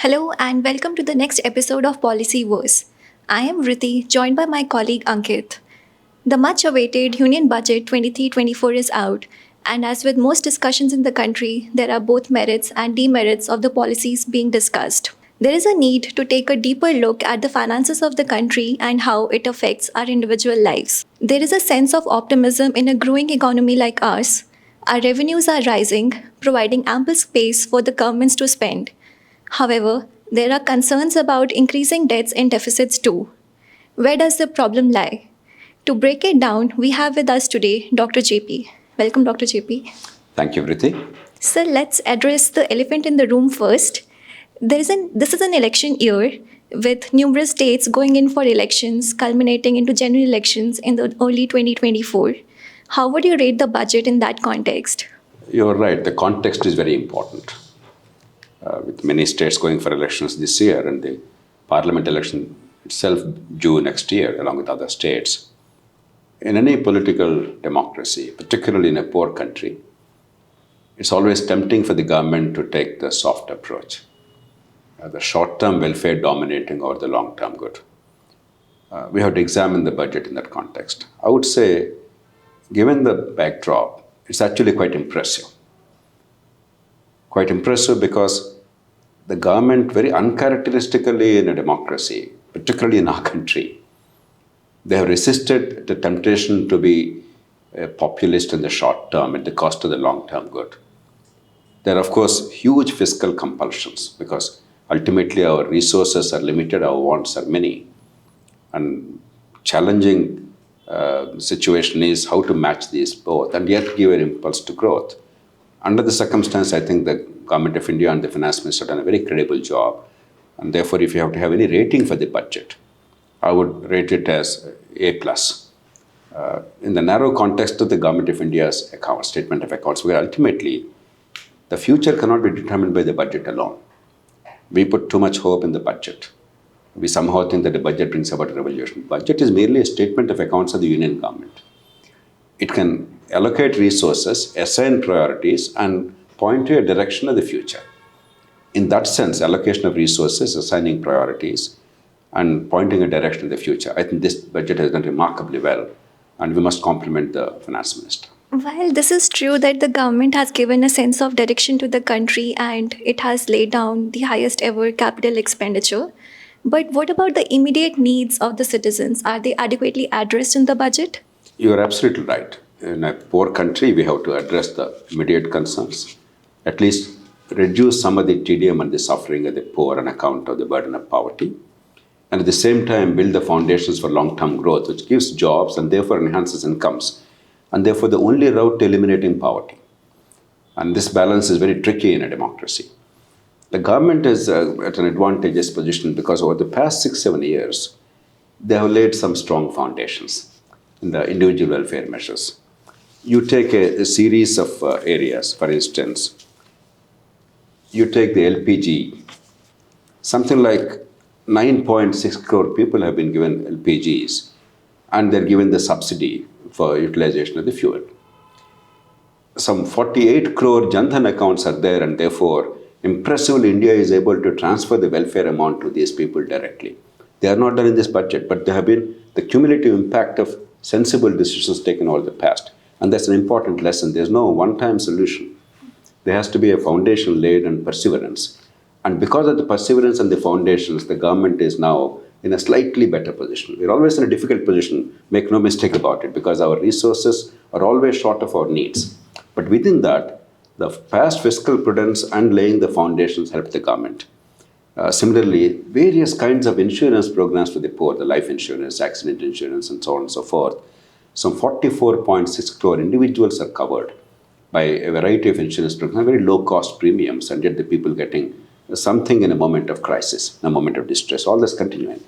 Hello and welcome to the next episode of Policyverse. I am Vriti, joined by my colleague Ankit. The much awaited Union Budget 23-24 is out, and as with most discussions in the country, there are both merits and demerits of the policies being discussed. There is a need to take a deeper look at the finances of the country and how it affects our individual lives. There is a sense of optimism in a growing economy like ours. Our revenues are rising, providing ample space for the governments to spend. However, there are concerns about increasing debts and deficits too. Where does the problem lie? To break it down, we have with us today Dr. JP. Welcome, Dr. JP. Thank you, Vriti. So let's address the elephant in the room first. This is an election year with numerous states going in for elections, culminating into general elections in the early 2024. How would you rate the budget in that context? You're right. The context is very important. With many states going for elections this year and the parliament election itself due next year along with other states. In any political democracy, particularly in a poor country, it's always tempting for the government to take the soft approach. The short-term welfare dominating over the long-term good. We have to examine the budget in that context. I would say, given the backdrop, it's actually quite impressive. Quite impressive because the government, very uncharacteristically in a democracy, particularly in our country, they have resisted the temptation to be a populist in the short term at the cost of the long-term good. There are, of course, huge fiscal compulsions because ultimately our resources are limited, our wants are many. And challenging situation is how to match these both and yet give an impulse to growth. Under the circumstance, I think the Government of India and the Finance Minister have done a very credible job. And therefore, if you have to have any rating for the budget, I would rate it as A+. In the narrow context of the Government of India's statement of accounts, where ultimately the future cannot be determined by the budget alone. We put too much hope in the budget. We somehow think that the budget brings about a revolution. Budget is merely a statement of accounts of the union government. It can allocate resources, assign priorities, and point to a direction of the future. In that sense, allocation of resources, assigning priorities, and pointing a direction of the future. I think this budget has done remarkably well, and we must compliment the finance minister. While this is true that the government has given a sense of direction to the country and it has laid down the highest ever capital expenditure, but what about the immediate needs of the citizens? Are they adequately addressed in the budget? You are absolutely right. In a poor country, we have to address the immediate concerns, at least reduce some of the tedium and the suffering of the poor on account of the burden of poverty, and at the same time build the foundations for long-term growth, which gives jobs and therefore enhances incomes, and therefore the only route to eliminating poverty. And this balance is very tricky in a democracy. The government is at an advantageous position because over the past 6-7 years, they have laid some strong foundations in the individual welfare measures. You take a series of areas, for instance, you take the LPG, something like 9.6 crore people have been given LPGs, and they're given the subsidy for utilization of the fuel. Some 48 crore Jan Dhan accounts are there, and therefore, impressively, India is able to transfer the welfare amount to these people directly. They are not done in this budget, but there have been the cumulative impact of sensible decisions taken over the past. And that's an important lesson. There's no one-time solution. There has to be a foundation laid and perseverance. And because of the perseverance and the foundations, the government is now in a slightly better position. We're always in a difficult position, make no mistake about it, because our resources are always short of our needs. But within that, the past fiscal prudence and laying the foundations helped the government. Similarly, various kinds of insurance programs for the poor, the life insurance, accident insurance, and so on and so forth. Some 44.6 crore individuals are covered by a variety of insurance programs, very low-cost premiums, and yet the people getting something in a moment of crisis, a moment of distress, all this continuing.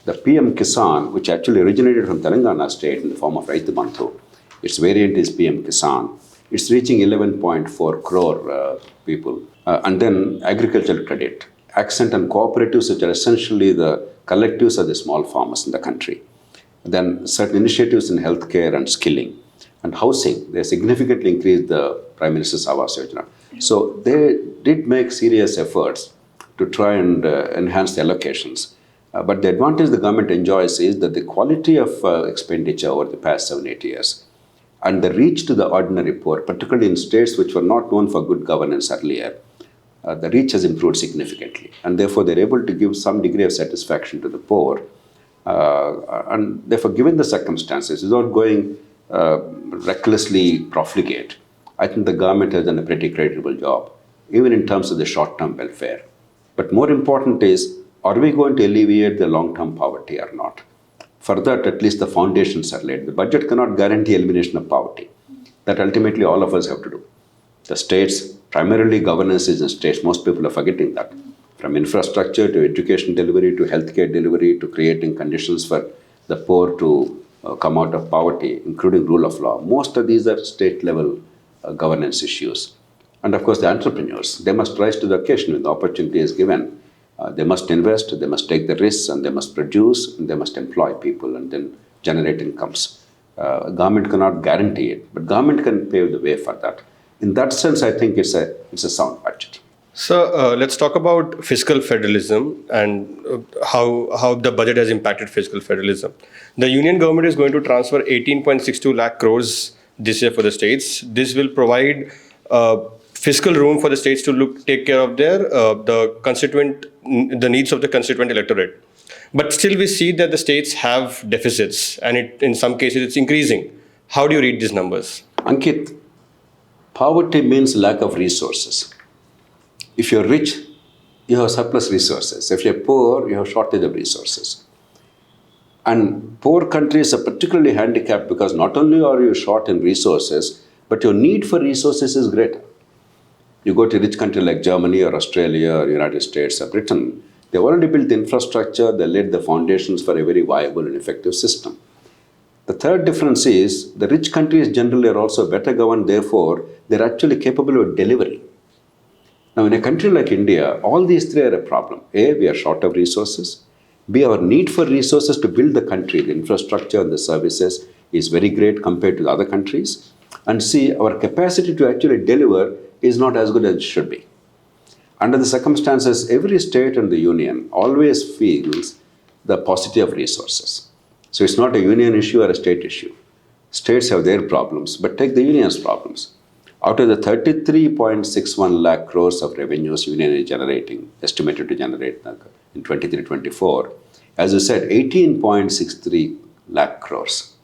The PM Kisan, which actually originated from Telangana state in the form of Raitu Bandhu, its variant is PM Kisan. It's reaching 11.4 crore people. And then agricultural credit, accent and cooperatives, which are essentially the collectives of the small farmers in the country. Then certain initiatives in healthcare and skilling and housing. They significantly increased the Prime Minister's Awas Yojana. So they did make serious efforts to try and enhance the allocations. But the advantage the government enjoys is that the quality of expenditure over the past 7-8 years and the reach to the ordinary poor, particularly in states which were not known for good governance earlier, the reach has improved significantly. And therefore, they're able to give some degree of satisfaction to the poor. And therefore, given the circumstances, without going recklessly profligate, I think the government has done a pretty creditable job, even in terms of the short-term welfare. But more important is, are we going to alleviate the long-term poverty or not? For that, at least the foundations are laid. The budget cannot guarantee elimination of poverty. That ultimately all of us have to do. The states, primarily governance is in states. Most people are forgetting that. From infrastructure to education delivery to healthcare delivery to creating conditions for the poor to come out of poverty, including rule of law. Most of these are state-level governance issues. And of course, the entrepreneurs, they must rise to the occasion when the opportunity is given. They must invest, they must take the risks, and they must produce, and they must employ people and then generate incomes. Government cannot guarantee it, but government can pave the way for that. In that sense, I think it's a sound budget. So let's talk about fiscal federalism and how the budget has impacted fiscal federalism. The union government is going to transfer 18.62 lakh crores this year for the states. This will provide fiscal room for the states to take care of the needs of the constituent electorate. But still we see that the states have deficits, and in some cases it's increasing. How do you read these numbers? Ankit, poverty means lack of resources. If you're rich, you have surplus resources. If you're poor, you have shortage of resources. And poor countries are particularly handicapped because not only are you short in resources, but your need for resources is greater. You go to a rich country like Germany or Australia or United States or Britain, they've already built the infrastructure, they laid the foundations for a very viable and effective system. The third difference is the rich countries generally are also better governed, therefore, they're actually capable of delivering. Now, in a country like India, all these three are a problem. A, we are short of resources. B, our need for resources to build the country, the infrastructure and the services is very great compared to the other countries. And C, our capacity to actually deliver is not as good as it should be. Under the circumstances, every state and the union always feels the paucity of resources. So it's not a union issue or a state issue. States have their problems, but take the union's problems. Out of the 33.61 lakh crores of revenues union is generating, estimated to generate in 23-24, as you said, 18.63 lakh crores.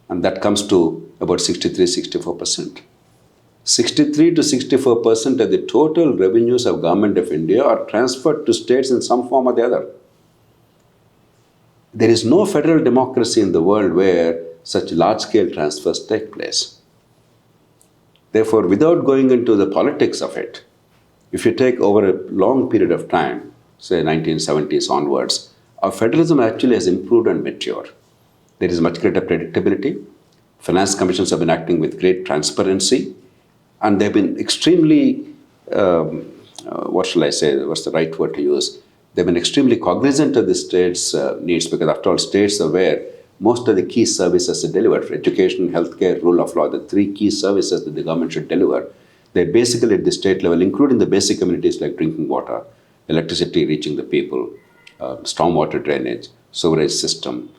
And that comes to about 63-64%. 63 to 64% of the total revenues of Government of India are transferred to states in some form or the other. There is no federal democracy in the world where such large-scale transfers take place. Therefore, without going into the politics of it, if you take over a long period of time, say 1970s onwards, our federalism actually has improved and matured. There is much greater predictability. Finance commissions have been acting with great transparency, and they've been extremely, what's the right word to use? They've been extremely cognizant of the state's needs, because after all, states are where most of the key services are delivered. For education, healthcare, rule of law, the three key services that the government should deliver, they're basically at the state level, including the basic amenities like drinking water, electricity reaching the people, stormwater drainage, sewerage system,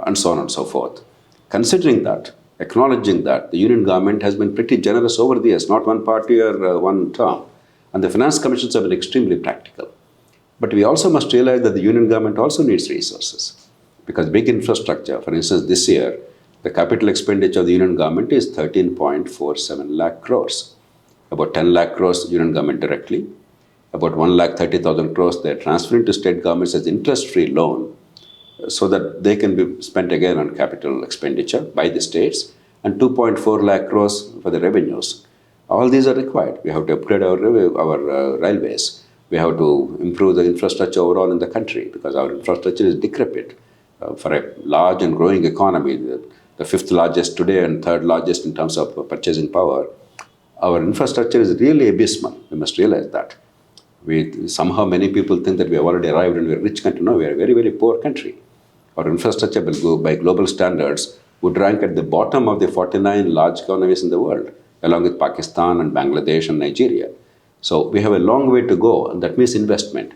and so on and so forth. Considering that, acknowledging that, the union government has been pretty generous over the years, not one party or one term. And the finance commissions have been extremely practical. But we also must realize that the union government also needs resources. Because big infrastructure, for instance, this year, the capital expenditure of the union government is 13.47 lakh crores. About 10 lakh crores union government directly. About 1,30,000 crores they're transferring to state governments as interest-free loan, so that they can be spent again on capital expenditure by the states, and 2.4 lakh crores for the revenues. All these are required. We have to upgrade our railways. We have to improve the infrastructure overall in the country, because our infrastructure is decrepit. For a large and growing economy, the fifth largest today and third largest in terms of purchasing power, our infrastructure is really abysmal. We must realize that. Somehow many people think that we have already arrived and we're a rich country. No, we are a very, very poor country. Our infrastructure will go by global standards would rank at the bottom of the 49 large economies in the world, along with Pakistan and Bangladesh and Nigeria. So we have a long way to go, and that means investment.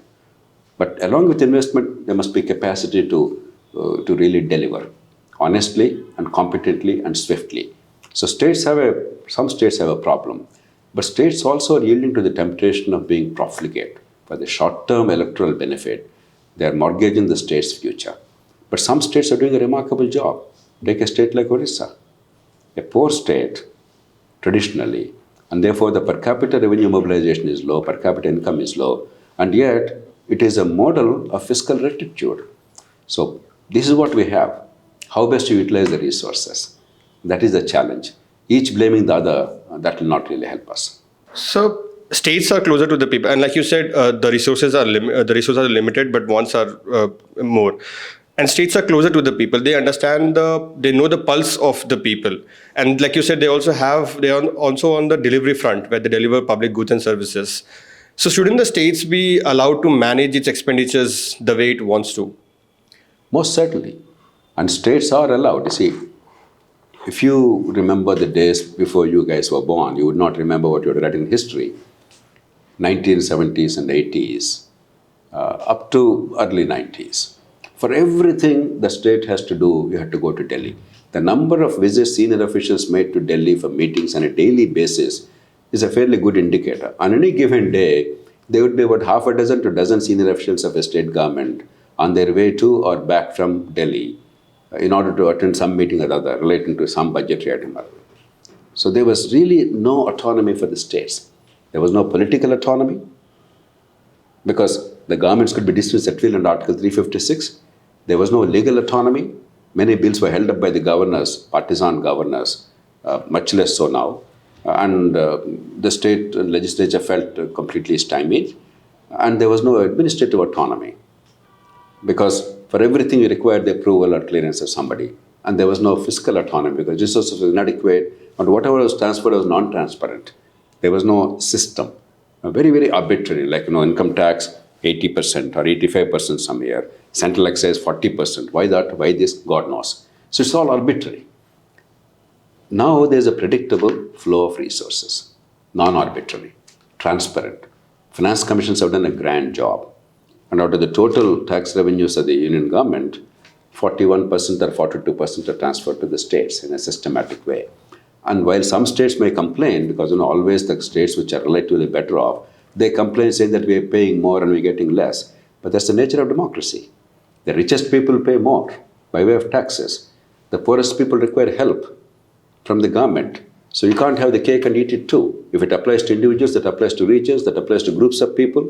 But along with investment, there must be capacity to really deliver honestly and competently and swiftly. So some states have a problem, but states also are yielding to the temptation of being profligate for the short-term electoral benefit. They are mortgaging the state's future. But some states are doing a remarkable job. Take a state like Orissa, a poor state traditionally, and therefore the per capita revenue mobilization is low, per capita income is low, and yet it is a model of fiscal rectitude. So this is what we have. How best to utilize the resources? That is the challenge. Each blaming the other, that will not really help us. So states are closer to the people, and like you said, the resources are limited, but wants are more. And states are closer to the people. They they know the pulse of the people. And like you said, they are also on the delivery front where they deliver public goods and services. So shouldn't the states be allowed to manage its expenditures the way it wants to? Most certainly. And states are allowed. You see, if you remember the days before you guys were born, you would not remember what you had read in history. 1970s and 80s, up to early 90s. For everything the state has to do, you have to go to Delhi. The number of visits senior officials made to Delhi for meetings on a daily basis is a fairly good indicator. On any given day, there would be about half a dozen to dozen senior officials of a state government on their way to or back from Delhi in order to attend some meeting or other relating to some budgetary item. So there was really no autonomy for the states. There was no political autonomy because the governments could be dismissed at will under Article 356. There was no legal autonomy. Many bills were held up by the governors, partisan governors, much less so now. And the state legislature felt completely stymied. And there was no administrative autonomy because for everything you required the approval or clearance of somebody. And there was no fiscal autonomy because resources were inadequate, and whatever was transferred was non-transparent. There was no system. Very, very arbitrary, like income tax 80% or 85% some year, central excise 40%. Why that? Why this? God knows. So it's all arbitrary. Now there's a predictable flow of resources, non-arbitrary, transparent. Finance commissions have done a grand job. And out of the total tax revenues of the union government, 41% or 42% are transferred to the states in a systematic way. And while some states may complain, because always the states which are relatively better off, they complain saying that we are paying more and we're getting less. But that's the nature of democracy. The richest people pay more by way of taxes. The poorest people require help from the government. So you can't have the cake and eat it too. If it applies to individuals, that applies to regions, that applies to groups of people,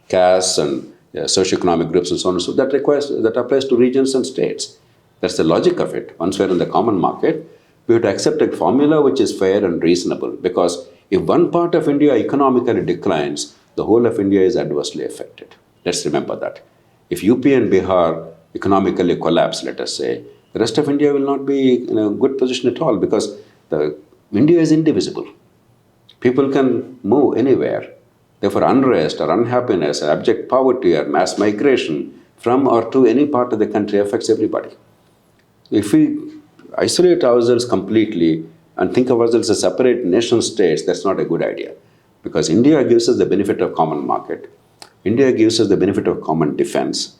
castes and socioeconomic groups and so on. So that applies to regions and states. That's the logic of it. Once we're in the common market, we have to accept a formula which is fair and reasonable, because if one part of India economically declines, the whole of India is adversely affected. Let's remember that. If UP and Bihar economically collapse, let us say, the rest of India will not be in a good position at all, because India is indivisible. People can move anywhere. Therefore, unrest or unhappiness or abject poverty or mass migration from or to any part of the country affects everybody. If we isolate ourselves completely and think of ourselves as separate nation states, that's not a good idea. Because India gives us the benefit of common market. India gives us the benefit of common defense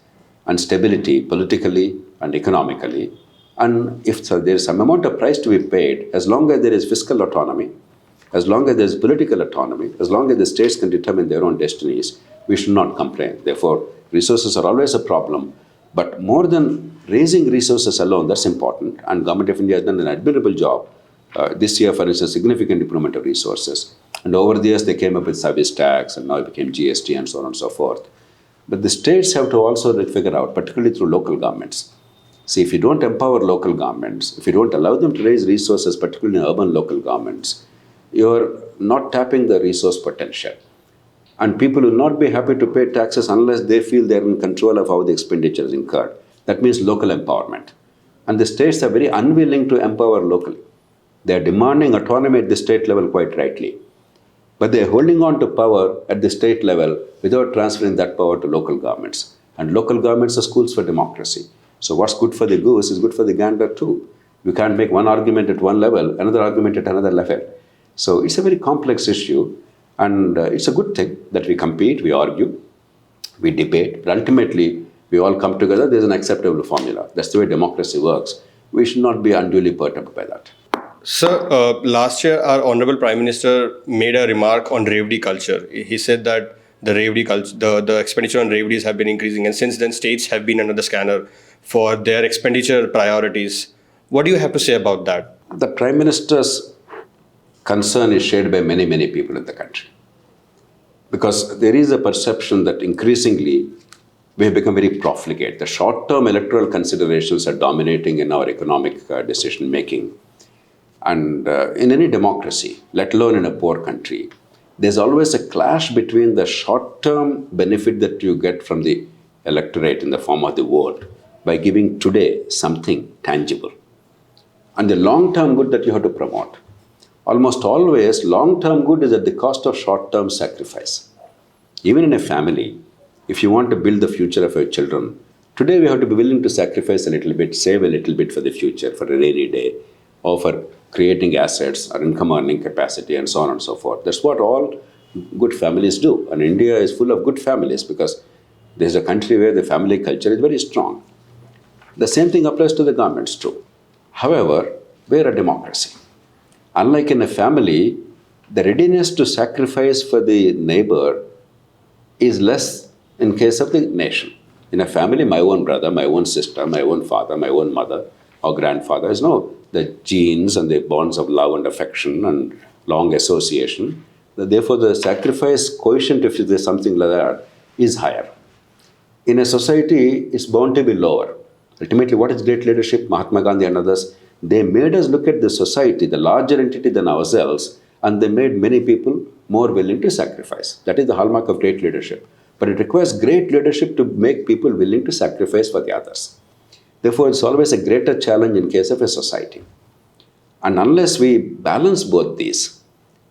and stability politically and economically. And if there is some amount of price to be paid, as long as there is fiscal autonomy, as long as there is political autonomy, as long as the states can determine their own destinies, we should not complain. Therefore, resources are always a problem. But more than raising resources alone, that's important. And Government of India has done an admirable job. This year, for instance, significant improvement of resources. And over the years, they came up with service tax, and now it became GST and so on and so forth. But the states have to also figure out, particularly through local governments. See, if you don't empower local governments, if you don't allow them to raise resources, particularly in urban local governments, you're not tapping the resource potential. And people will not be happy to pay taxes unless they feel they're in control of how the expenditure is incurred. That means local empowerment. And the states are very unwilling to empower locally. They're demanding autonomy at the state level quite rightly. But they're holding on to power at the state level without transferring that power to local governments. And local governments are schools for democracy. So what's good for the goose is good for the gander too. You can't make one argument at one level, another argument at another level. So it's a very complex issue. And it's a good thing that we compete, we argue, we debate, but ultimately we all come together. There's an acceptable formula. That's the way democracy works. We should not be unduly perturbed by that. Sir, last year our Honorable Prime Minister made a remark on revdi culture. He said that the revdi culture, the expenditure on revdis have been increasing, and since then states have been under the scanner for their expenditure priorities. What do you have to say about that? The Prime Minister's concern is shared by many, many people in the country. Because there is a perception that increasingly we have become very profligate. The short-term electoral considerations are dominating in our economic decision-making. And in any democracy, let alone in a poor country, there's always a clash between the short-term benefit that you get from the electorate in the form of the vote by giving today something tangible, and the long-term good that you have to promote. Almost always, long-term good is at the cost of short-term sacrifice. Even in a family, if you want to build the future of your children, today we have to be willing to sacrifice a little bit, save a little bit for the future, for a rainy day, or for creating assets or income earning capacity and so on and so forth. That's what all good families do. And India is full of good families because this is a country where the family culture is very strong. The same thing applies to the governments too. However, we're a democracy. Unlike in a family, the readiness to sacrifice for the neighbor is less in case of the nation. In a family, my own brother, my own sister, my own father, my own mother or grandfather is the genes and the bonds of love and affection and long association. Therefore, the sacrifice quotient, if there's something like that, is higher. In a society, it's bound to be lower. Ultimately, what is great leadership? Mahatma Gandhi and others, they made us look at the society, the larger entity than ourselves, and they made many people more willing to sacrifice. That is the hallmark of great leadership. But it requires great leadership to make people willing to sacrifice for the others. Therefore, it's always a greater challenge in case of a society. And unless we balance both these,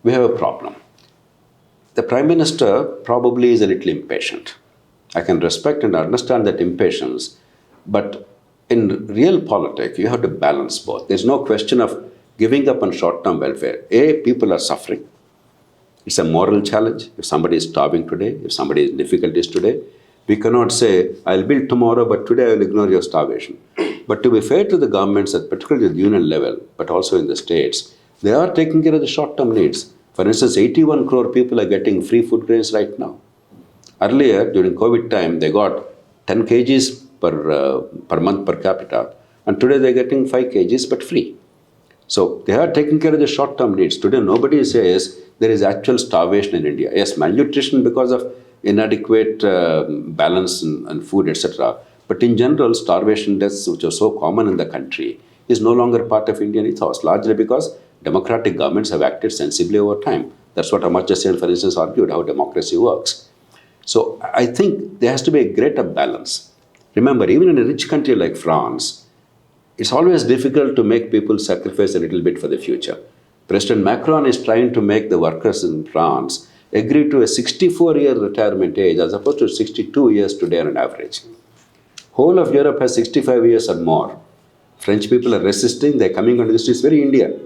we have a problem. The Prime Minister probably is a little impatient. I can respect and understand that impatience, but in real politics, you have to balance both. There's no question of giving up on short-term welfare. People are suffering. It's a moral challenge. If somebody is starving today, if somebody is in difficulties today, we cannot say, I'll build tomorrow, but today I will ignore your starvation. But to be fair to the governments, particularly at the union level, but also in the states, they are taking care of the short-term needs. For instance, 81 crore people are getting free food grains right now. Earlier, during COVID time, they got 10 kgs per month per capita, and today they're getting 5 kgs but free. So they are taking care of the short-term needs. Today, nobody says there is actual starvation in India. Yes, malnutrition because of inadequate balance in food, etc. But in general, starvation deaths, which are so common in the country, is no longer part of Indian ethos, largely because democratic governments have acted sensibly over time. That's what Amartya Sen, for instance, argued, how democracy works. So I think there has to be a greater balance. Remember, even in a rich country like France, it's always difficult to make people sacrifice a little bit for the future. President Macron is trying to make the workers in France agree to a 64-year retirement age as opposed to 62 years today on an average. Whole of Europe has 65 years or more. French people are resisting, they're coming onto the streets, very Indian.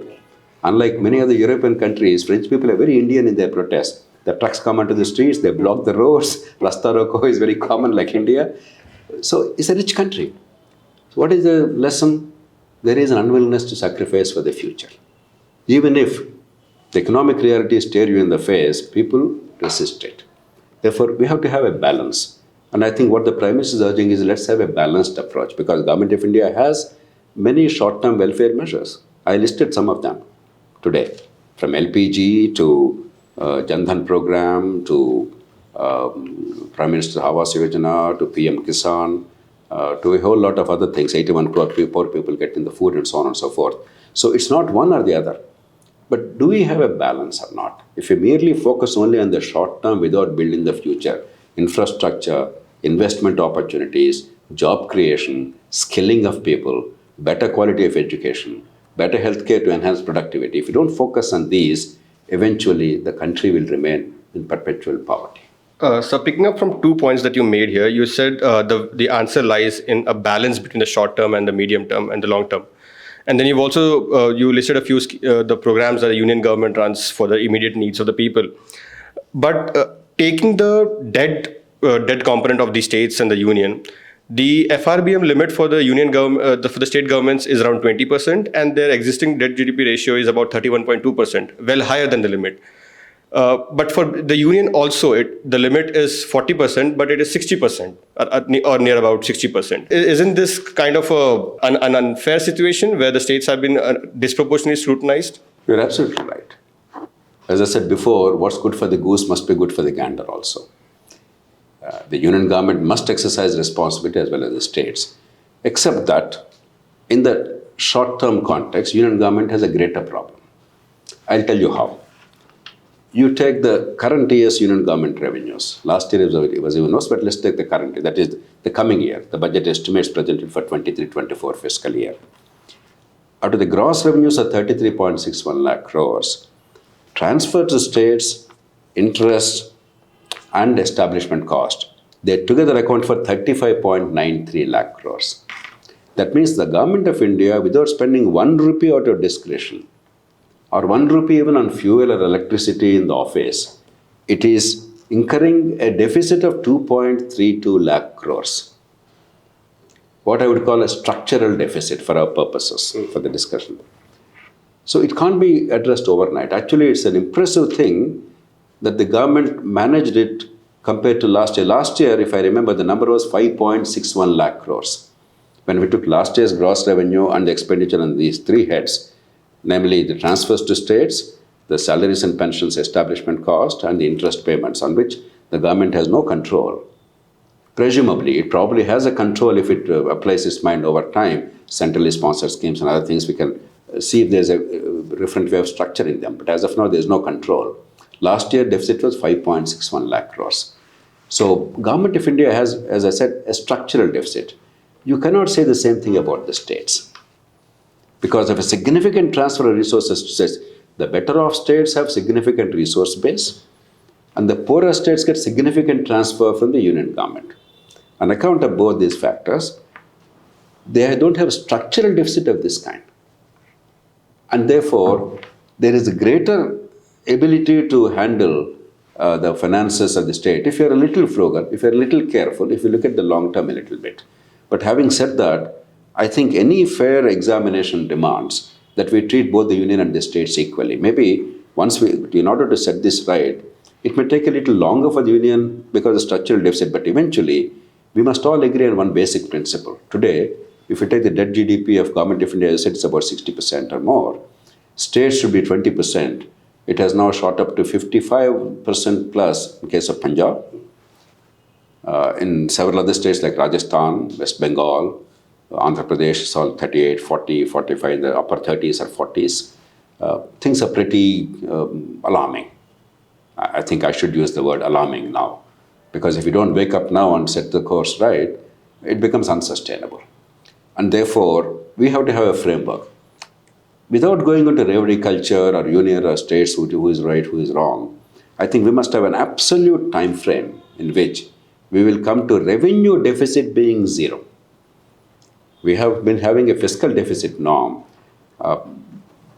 Unlike many other European countries, French people are very Indian in their protest. The trucks come onto the streets, they block the roads, Rasta Roko is very common like India. So it's a rich country. So what is the lesson? There is an unwillingness to sacrifice for the future. Even if the economic realities stare you in the face, people resist it. Therefore, we have to have a balance. And I think what the Prime Minister is urging is let's have a balanced approach, because the Government of India has many short-term welfare measures. I listed some of them today, from LPG to Jan Dhan program to Prime Minister Awas Yojana to PM Kisan to a whole lot of other things. 81 crore poor people getting the food and so on and so forth. So it's not one or the other. But do we have a balance or not? If we merely focus only on the short term without building the future, infrastructure, investment opportunities, job creation, skilling of people, better quality of education, better healthcare to enhance productivity, if you don't focus on these, eventually the country will remain in perpetual poverty. So picking up from 2 points that you made here, you said the answer lies in a balance between the short term and the medium term and the long term. And then you've also, you listed a few the programs that the union government runs for the immediate needs of the people. But taking the debt component of the states and the union, the FRBM limit for the union government, for the state governments is around 20%, and their existing debt GDP ratio is about 31.2%, well higher than the limit. But for the union also, the limit is 40%, but it is 60%, or near about 60%. Isn't this kind of an unfair situation where the states have been disproportionately scrutinized? You're absolutely right. As I said before, what's good for the goose must be good for the gander also. The union government must exercise responsibility as well as the states. Except that, in the short-term context, union government has a greater problem. I'll tell you how. You take the current year's union government revenues. Last year it was even worse, but let's take the current year. That is the coming year. The budget estimates presented for 23-24 fiscal year. Out of the gross revenues of 33.61 lakh crores, transfer to states, interest, and establishment cost, they together account for 35.93 lakh crores. That means the government of India, without spending 1 rupee out of discretion, or 1 rupee even on fuel or electricity in the office, it is incurring a deficit of 2.32 lakh crores. What I would call a structural deficit for our purposes, for the discussion. So it can't be addressed overnight. Actually, it's an impressive thing that the government managed it compared to last year. Last year, if I remember, the number was 5.61 lakh crores. When we took last year's gross revenue and the expenditure on these three heads, namely the transfers to states, the salaries and pensions establishment cost, and the interest payments on which the government has no control. Presumably, it probably has a control if it applies its mind over time. Centrally sponsored schemes and other things, we can see if there's a different way of structuring them. But as of now, there's no control. Last year, deficit was 5.61 lakh crores. So, Government of India has, as I said, a structural deficit. You cannot say the same thing about the states. Because of a significant transfer of resources to states, the better off states have significant resource base, and the poorer states get significant transfer from the union government. On account of both these factors, they don't have a structural deficit of this kind. And therefore, there is a greater ability to handle the finances of the state if you're a little frugal, if you're a little careful, if you look at the long term a little bit. But having said that, I think any fair examination demands that we treat both the union and the states equally. Maybe once in order to set this right, it may take a little longer for the union because of structural deficit, but eventually we must all agree on one basic principle. Today, if you take the debt GDP of Government of India, as I said, it's about 60% or more. States should be 20%. It has now shot up to 55% plus in case of Punjab. In several other states like Rajasthan, West Bengal, Andhra Pradesh is all 38, 40, 45, in the upper 30s or 40s. Things are pretty alarming. I think I should use the word alarming now. Because if you don't wake up now and set the course right, it becomes unsustainable. And therefore, we have to have a framework. Without going into revdis culture or union or states who is right, who is wrong, I think we must have an absolute time frame in which we will come to revenue deficit being zero. We have been having a fiscal deficit norm.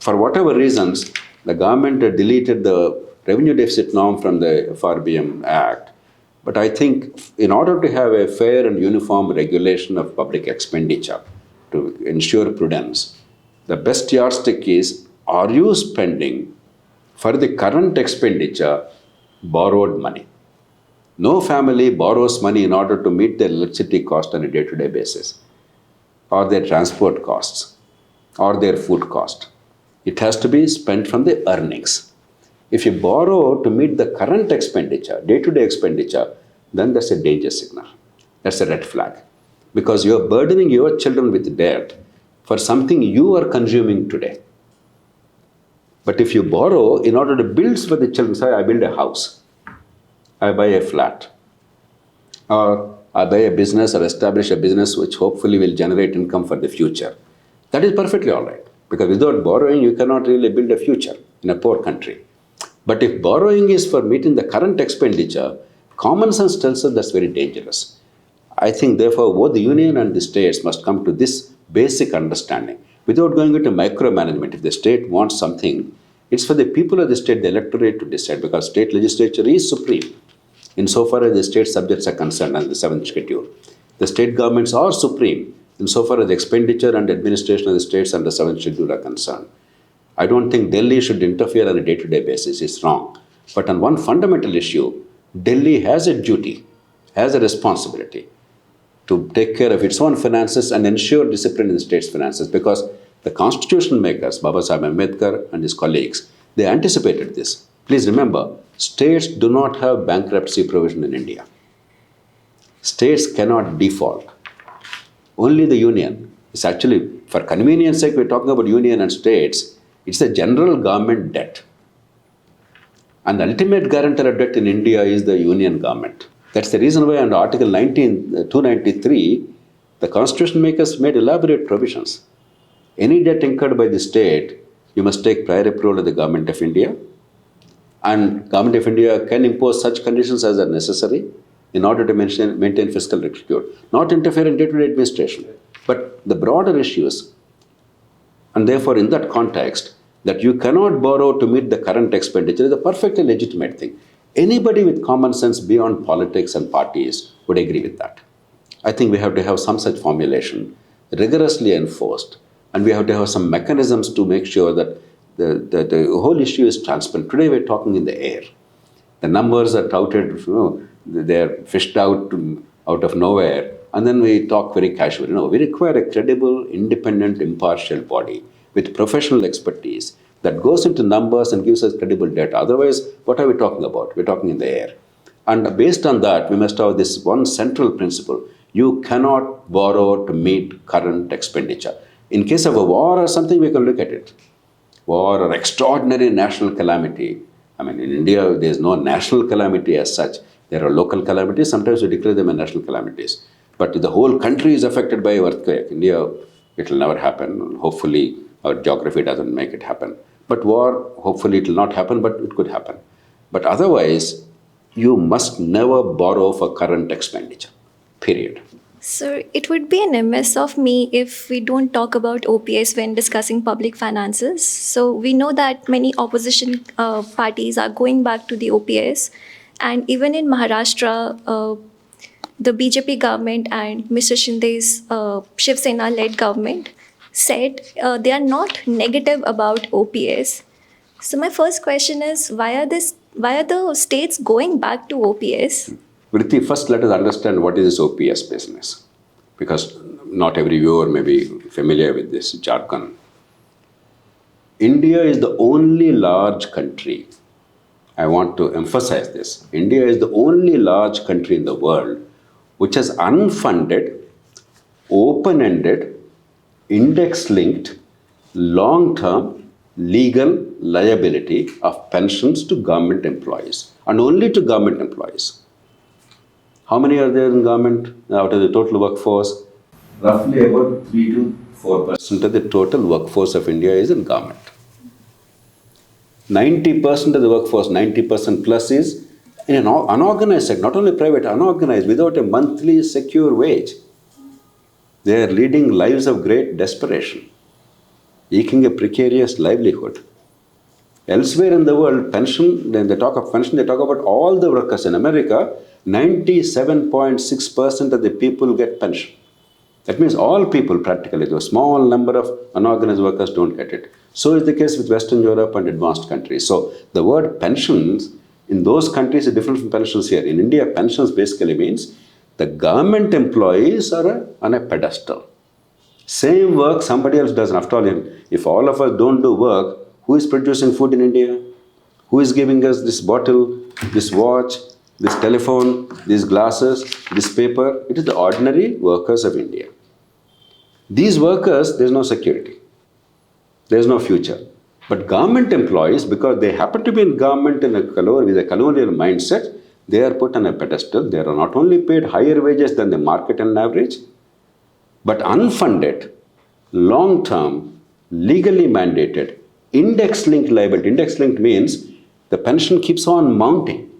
For whatever reasons, the government deleted the revenue deficit norm from the FRBM Act. But I think in order to have a fair and uniform regulation of public expenditure to ensure prudence, the best yardstick is, are you spending for the current expenditure borrowed money? No family borrows money in order to meet their electricity cost on a day-to-day basis, or their transport costs, or their food cost. It has to be spent from the earnings. If you borrow to meet the current expenditure, day-to-day expenditure, then that's a danger signal. That's a red flag. Because you're burdening your children with debt for something you are consuming today. But if you borrow in order to build for the children, say I build a house, I buy a flat, or I buy a business or establish a business which hopefully will generate income for the future. That is perfectly all right. Because without borrowing, you cannot really build a future in a poor country. But if borrowing is for meeting the current expenditure, common sense tells us that's very dangerous. I think, therefore, both the union and the states must come to this basic understanding without going into micromanagement. If the state wants something, It's for the people of the state, the electorate to decide, because state legislature is supreme insofar as the state subjects are concerned under the 7th schedule. The state governments are supreme insofar as the expenditure and administration of the states under 7th schedule are concerned. I don't think Delhi should interfere on a day-to-day basis. It's wrong. But on one fundamental issue, Delhi has a duty, has a responsibility to take care of its own finances and ensure discipline in the state's finances, because the constitution makers, Baba Sahib Ambedkar and his colleagues, they anticipated this. Please remember, states do not have bankruptcy provision in India. States cannot default. Only the union. It's actually, for convenience sake, we're talking about union and states. It's a general government debt. And the ultimate guarantor of debt in India is the union government. That's the reason why under Article 293, the constitution makers made elaborate provisions. Any debt incurred by the state, you must take prior approval of the Government of India. And Government of India can impose such conditions as are necessary in order to maintain fiscal rectitude. Not interfere in day-to-day administration. But the broader issues, and therefore in that context, that you cannot borrow to meet the current expenditure is a perfectly legitimate thing. Anybody with common sense beyond politics and parties would agree with that. I think we have to have some such formulation rigorously enforced, and we have to have some mechanisms to make sure that the whole issue is transparent. Today we're talking in the air. The numbers are touted, they're fished out of nowhere, and then we talk very casually. No, we require a credible, independent, impartial body with professional expertise that goes into numbers and gives us credible data. Otherwise, what are we talking about? We're talking in the air. And based on that, we must have this one central principle. You cannot borrow to meet current expenditure. In case of a war or something, we can look at it. War or extraordinary national calamity. I mean, in India, there's no national calamity as such. There are local calamities. Sometimes we declare them as national calamities. But if the whole country is affected by an earthquake, India, it will never happen. Hopefully, our geography doesn't make it happen. But war, hopefully it will not happen, but it could happen. But otherwise, you must never borrow for current expenditure, period. So it would be an amiss of me if we don't talk about OPS when discussing public finances. So we know that many opposition parties are going back to the OPS. And even in Maharashtra, the BJP government and Mr. Shinde's Shiv Sena-led government said they are not negative about OPS. So my first question is, why are the states going back to OPS? Vritti, first let us understand what is this OPS business, because not every viewer may be familiar with this jargon. India is the only large country, I want to emphasize this, India is the only large country in the world which has unfunded, open-ended, index-linked, long-term legal liability of pensions to government employees, and only to government employees. How many are there in government out of the total workforce? Roughly about 3 to 4% of the total workforce of India is in government. 90% of the workforce, 90% plus, is in an unorganized sector, not only private, unorganized, without a monthly secure wage. They are leading lives of great desperation, eking a precarious livelihood. Elsewhere in the world, pension, when they talk of pension, they talk about all the workers. In America, 97.6% of the people get pension. That means all people practically, though a small number of unorganized workers don't get it. So is the case with Western Europe and advanced countries. So the word pensions in those countries is different from pensions here. In India, pensions basically means the government employees are on a pedestal. Same work somebody else does. After all, if all of us don't do work, who is producing food in India? Who is giving us this bottle, this watch, this telephone, these glasses, this paper? It is the ordinary workers of India. These workers, there is no security. There is no future. But government employees, because they happen to be in government with a colonial mindset, they are put on a pedestal. They are not only paid higher wages than the market and average, but unfunded, long-term, legally mandated, index-linked liability. Index-linked means the pension keeps on mounting.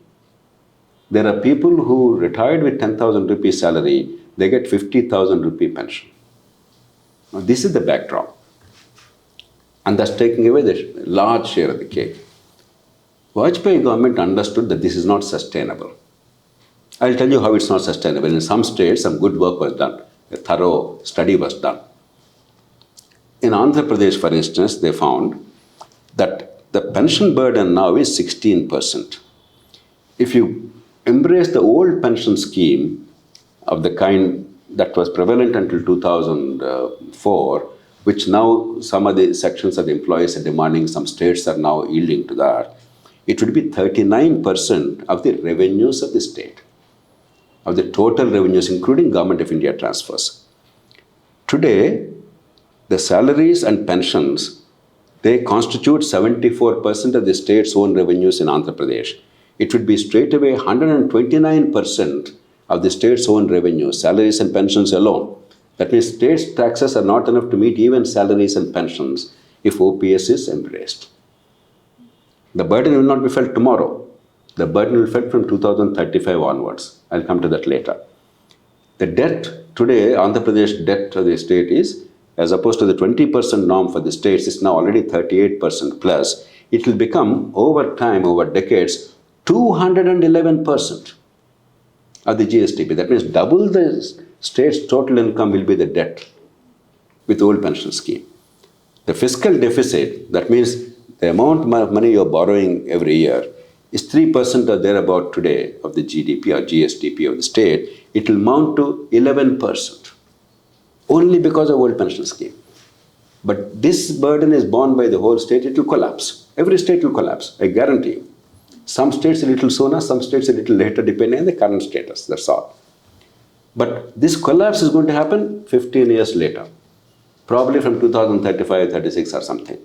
There are people who retired with 10,000 rupee salary, they get 50,000 rupee pension. Now, this is the backdrop. and thus taking away the large share of the cake. Vajpayee government understood that this is not sustainable. I'll tell you how it's not sustainable. In some states, some good work was done. A thorough study was done. In Andhra Pradesh, for instance, they found that the pension burden now is 16%. If you embrace the old pension scheme of the kind that was prevalent until 2004, which now some of the sections of the employees are demanding, some states are now yielding to that, it would be 39% of the revenues of the state, of the total revenues, including Government of India transfers. Today, the salaries and pensions, they constitute 74% of the state's own revenues in Andhra Pradesh. It would be straightaway 129% of the state's own revenue, salaries and pensions alone. That means state's taxes are not enough to meet even salaries and pensions if OPS is embraced. The burden will not be felt tomorrow. The burden will be felt from 2035 onwards. I'll come to that later. The debt today, Andhra Pradesh debt to the state is, as opposed to the 20% norm for the states, is now already 38% plus. It will become, over time, over decades, 211% of the GSTP. That means double the state's total income will be the debt with the old pension scheme. The fiscal deficit, that means the amount of money you're borrowing every year, is 3% or thereabout today of the GDP or GSTP of the state. It will mount to 11%, only because of old pension scheme. But this burden is borne by the whole state. It will collapse. Every state will collapse, I guarantee you. Some states a little sooner, some states a little later, depending on the current status, that's all. But this collapse is going to happen 15 years later, probably from 2035, 36 or something.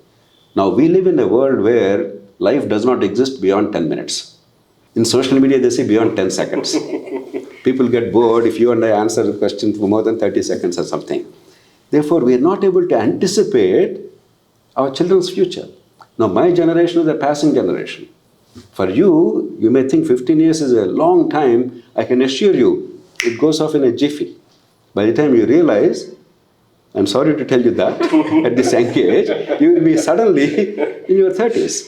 Now, we live in a world where life does not exist beyond 10 minutes. In social media, they say beyond 10 seconds. People get bored if you and I answer a question for more than 30 seconds or something. Therefore, we are not able to anticipate our children's future. Now, my generation is a passing generation. For you, you may think 15 years is a long time. I can assure you, it goes off in a jiffy. By the time you realize, I'm sorry to tell you that, at this young age, you will be suddenly in your 30s.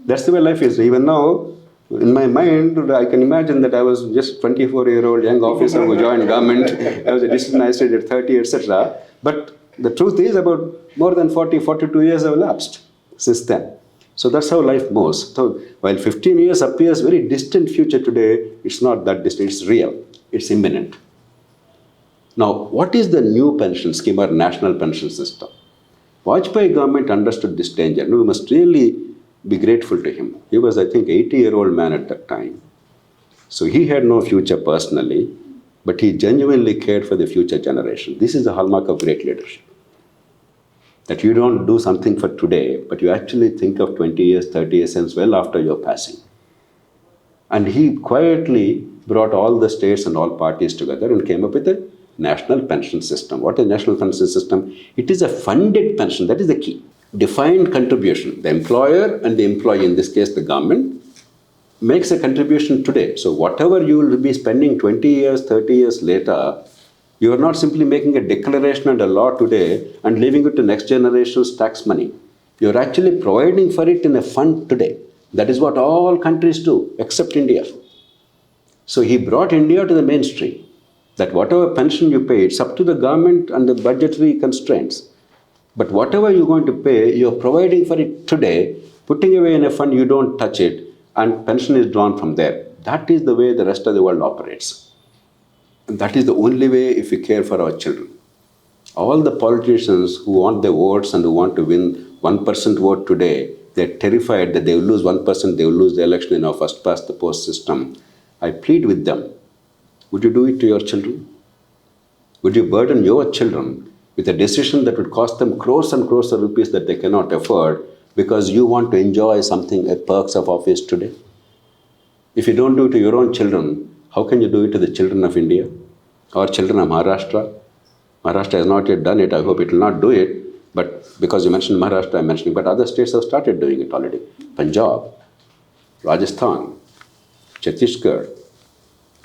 That's the way life is. Even now, in my mind, I can imagine that I was just 24-year-old young officer who joined government. I was a discipline magistrate at 30, etc. But the truth is, about more than 40, 42 years have elapsed since then. So that's how life moves. So while 15 years appears very distant future today, it's not that distant, it's real, it's imminent. Now, what is the new pension scheme or national pension system? Vajpayee government understood this danger. We must really be grateful to him. He was, I think, 80-year-old man at that time. So he had no future personally, but he genuinely cared for the future generation. This is the hallmark of great leadership. That you don't do something for today, but you actually think of 20 years, 30 years since well after your passing. And he quietly brought all the states and all parties together and came up with a national pension system. What is national pension system? It is a funded pension. That is the key. Defined contribution. The employer and the employee, in this case the government, makes a contribution today. So whatever you will be spending 20 years, 30 years later, you are not simply making a declaration and a law today and leaving it to next generation's tax money. You are actually providing for it in a fund today. That is what all countries do, except India. So he brought India to the mainstream. That whatever pension you pay, it's up to the government and the budgetary constraints. But whatever you're going to pay, you're providing for it today, putting away in a fund, you don't touch it, and pension is drawn from there. That is the way the rest of the world operates. And that is the only way if we care for our children. All the politicians who want their votes and who want to win 1% vote today, they're terrified that they will lose 1%, they will lose the election in our first past the post system. I plead with them. Would you do it to your children? Would you burden your children with a decision that would cost them crores and crores of rupees that they cannot afford because you want to enjoy something, perks of office today? If you don't do it to your own children, how can you do it to the children of India or children of Maharashtra? Maharashtra has not yet done it. I hope it will not do it. But because you mentioned Maharashtra, I'm mentioning, but other states have started doing it already. Punjab, Rajasthan, Chhattisgarh,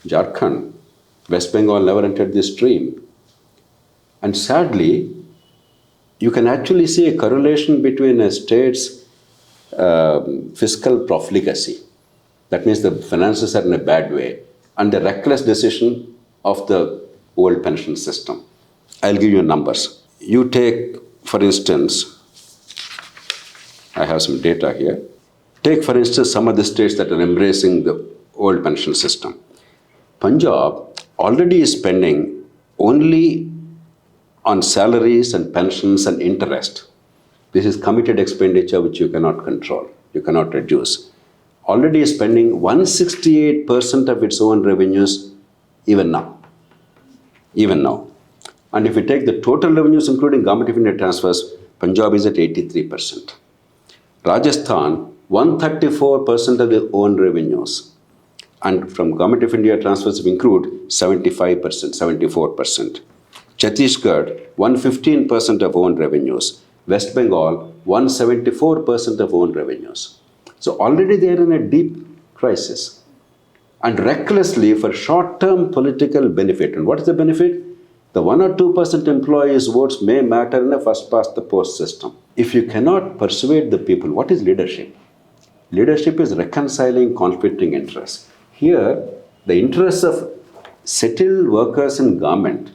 Jharkhand, West Bengal never entered this stream. And sadly, you can actually see a correlation between a state's fiscal profligacy, that means the finances are in a bad way, and the reckless decision of the old pension system. I'll give you numbers. You take, for instance, I have some data here. Take, for instance, some of the states that are embracing the old pension system. Punjab already is spending only on salaries and pensions and interest. This is committed expenditure which you cannot control, you cannot reduce. Already is spending 168% of its own revenues even now. Even now. And if you take the total revenues including Government of India transfers, Punjab is at 83%. Rajasthan, 134% of their own revenues. And from Government of India transfers include 75%, 74%. Chhattisgarh, 115% of own revenues. West Bengal, 174% of own revenues. So already they are in a deep crisis. And recklessly for short-term political benefit. And what is the benefit? The 1 or 2% employees' votes may matter in a first-past-the-post system. If you cannot persuade the people, what is leadership? Leadership is reconciling conflicting interests. Here, the interests of settled workers in government,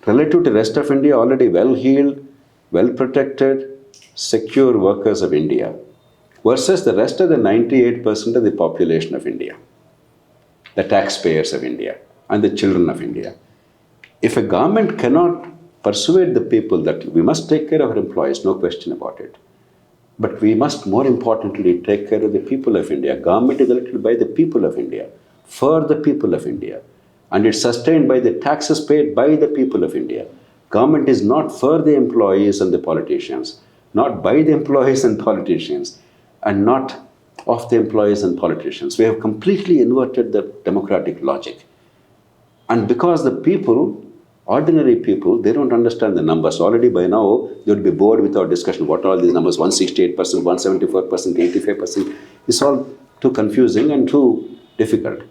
relative to the rest of India, already well-heeled, well-protected, secure workers of India, versus the rest of the 98% of the population of India, the taxpayers of India, and the children of India. If a government cannot persuade the people that we must take care of our employees, no question about it, but we must more importantly take care of the people of India. Government is elected by the people of India, for the people of India, and it's sustained by the taxes paid by the people of India. Government is not for the employees and the politicians, not by the employees and politicians, and not of the employees and politicians. We have completely inverted the democratic logic. And because the people, ordinary people, they don't understand the numbers. Already by now, they would be bored with our discussion. What are all these numbers? 168%, 174%, 85%. It's all too confusing and too difficult.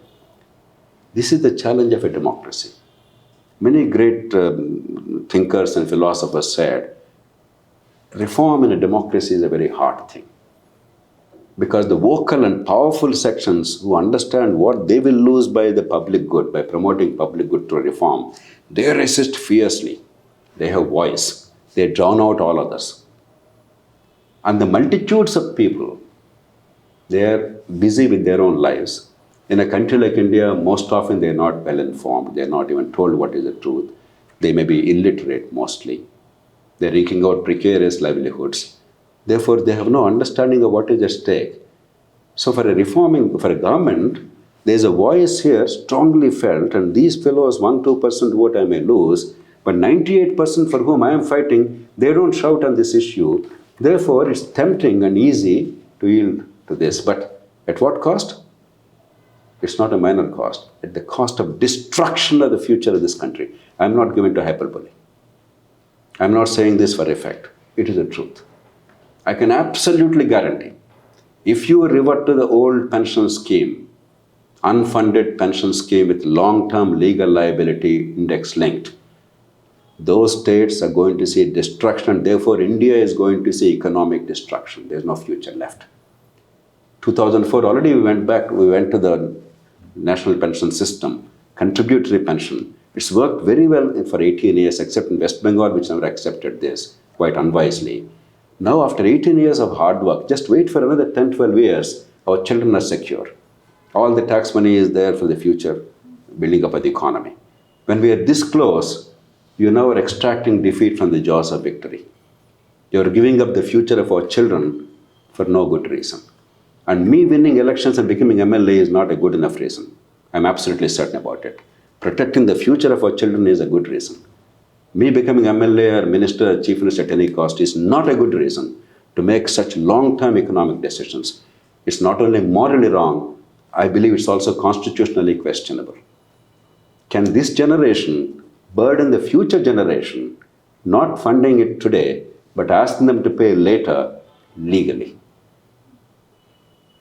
This is the challenge of a democracy. Many great thinkers and philosophers said, reform in a democracy is a very hard thing. Because the vocal and powerful sections who understand what they will lose by the public good, by promoting public good through reform, they resist fiercely. They have voice. They drown out all others. And the multitudes of people, they are busy with their own lives. In a country like India, most often they are not well informed. They are not even told what is the truth. They may be illiterate mostly. They are eking out precarious livelihoods. Therefore, they have no understanding of what is at stake. So for a government, there is a voice here strongly felt, and these fellows, 1-2% vote I may lose, but 98% for whom I am fighting, they don't shout on this issue. Therefore, it's tempting and easy to yield to this. But at what cost? It's not a minor cost. At the cost of destruction of the future of this country. I'm not giving to hyperbole. I'm not saying this for effect. It is the truth. I can absolutely guarantee, if you revert to the old pension scheme, unfunded pension scheme with long-term legal liability index linked, those states are going to see destruction, and therefore India is going to see economic destruction. There's no future left. 2004, already we went to the national pension system, contributory pension. It's worked very well for 18 years, except in West Bengal, which never accepted this, quite unwisely. Now, after 18 years of hard work, just wait for another 10, 12 years, our children are secure. All the tax money is there for the future, building up of the economy. When we are this close, you now are extracting defeat from the jaws of victory. You are giving up the future of our children for no good reason. And me winning elections and becoming MLA is not a good enough reason. I'm absolutely certain about it. Protecting the future of our children is a good reason. Me becoming MLA or minister, chief minister at any cost is not a good reason to make such long-term economic decisions. It's not only morally wrong, I believe it's also constitutionally questionable. Can this generation burden the future generation, not funding it today, but asking them to pay later legally?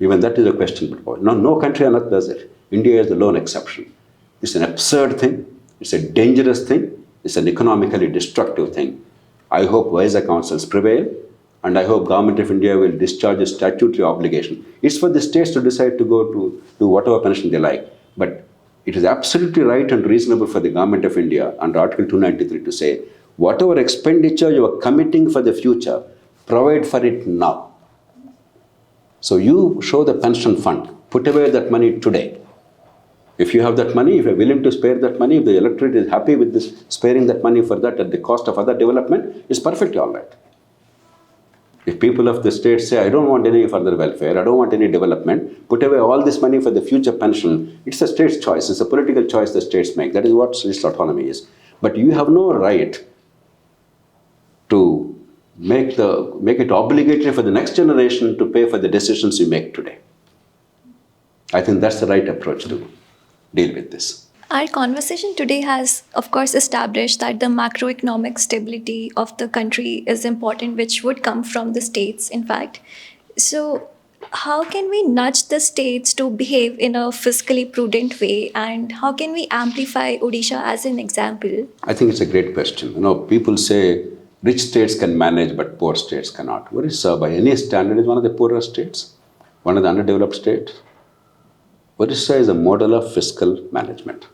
Even that is a question. No country on earth does it. India is the lone exception. It's an absurd thing. It's a dangerous thing. It's an economically destructive thing. I hope wiser counsels prevail, and I hope Government of India will discharge its statutory obligation. It's for the states to decide to go to do whatever pension they like. But it is absolutely right and reasonable for the Government of India under Article 293 to say, whatever expenditure you are committing for the future, provide for it now. So you show the pension fund, put away that money today. If you have that money, if you're willing to spare that money, if the electorate is happy with this, sparing that money for that at the cost of other development, it's perfectly all right. If people of the state say, I don't want any further welfare, I don't want any development, put away all this money for the future pension, it's a state's choice, it's a political choice the states make. That is what state's autonomy is. But you have no right to make it obligatory for the next generation to pay for the decisions you make today. I think that's the right approach to deal with this. Our conversation today has, of course, established that the macroeconomic stability of the country is important, which would come from the states, in fact. So, how can we nudge the states to behave in a fiscally prudent way, and how can we amplify Odisha as an example? I think it's a great question. People say rich states can manage, but poor states cannot. Odisha, by any standard, is one of the poorest states, one of the underdeveloped states. Odisha is a model of fiscal management.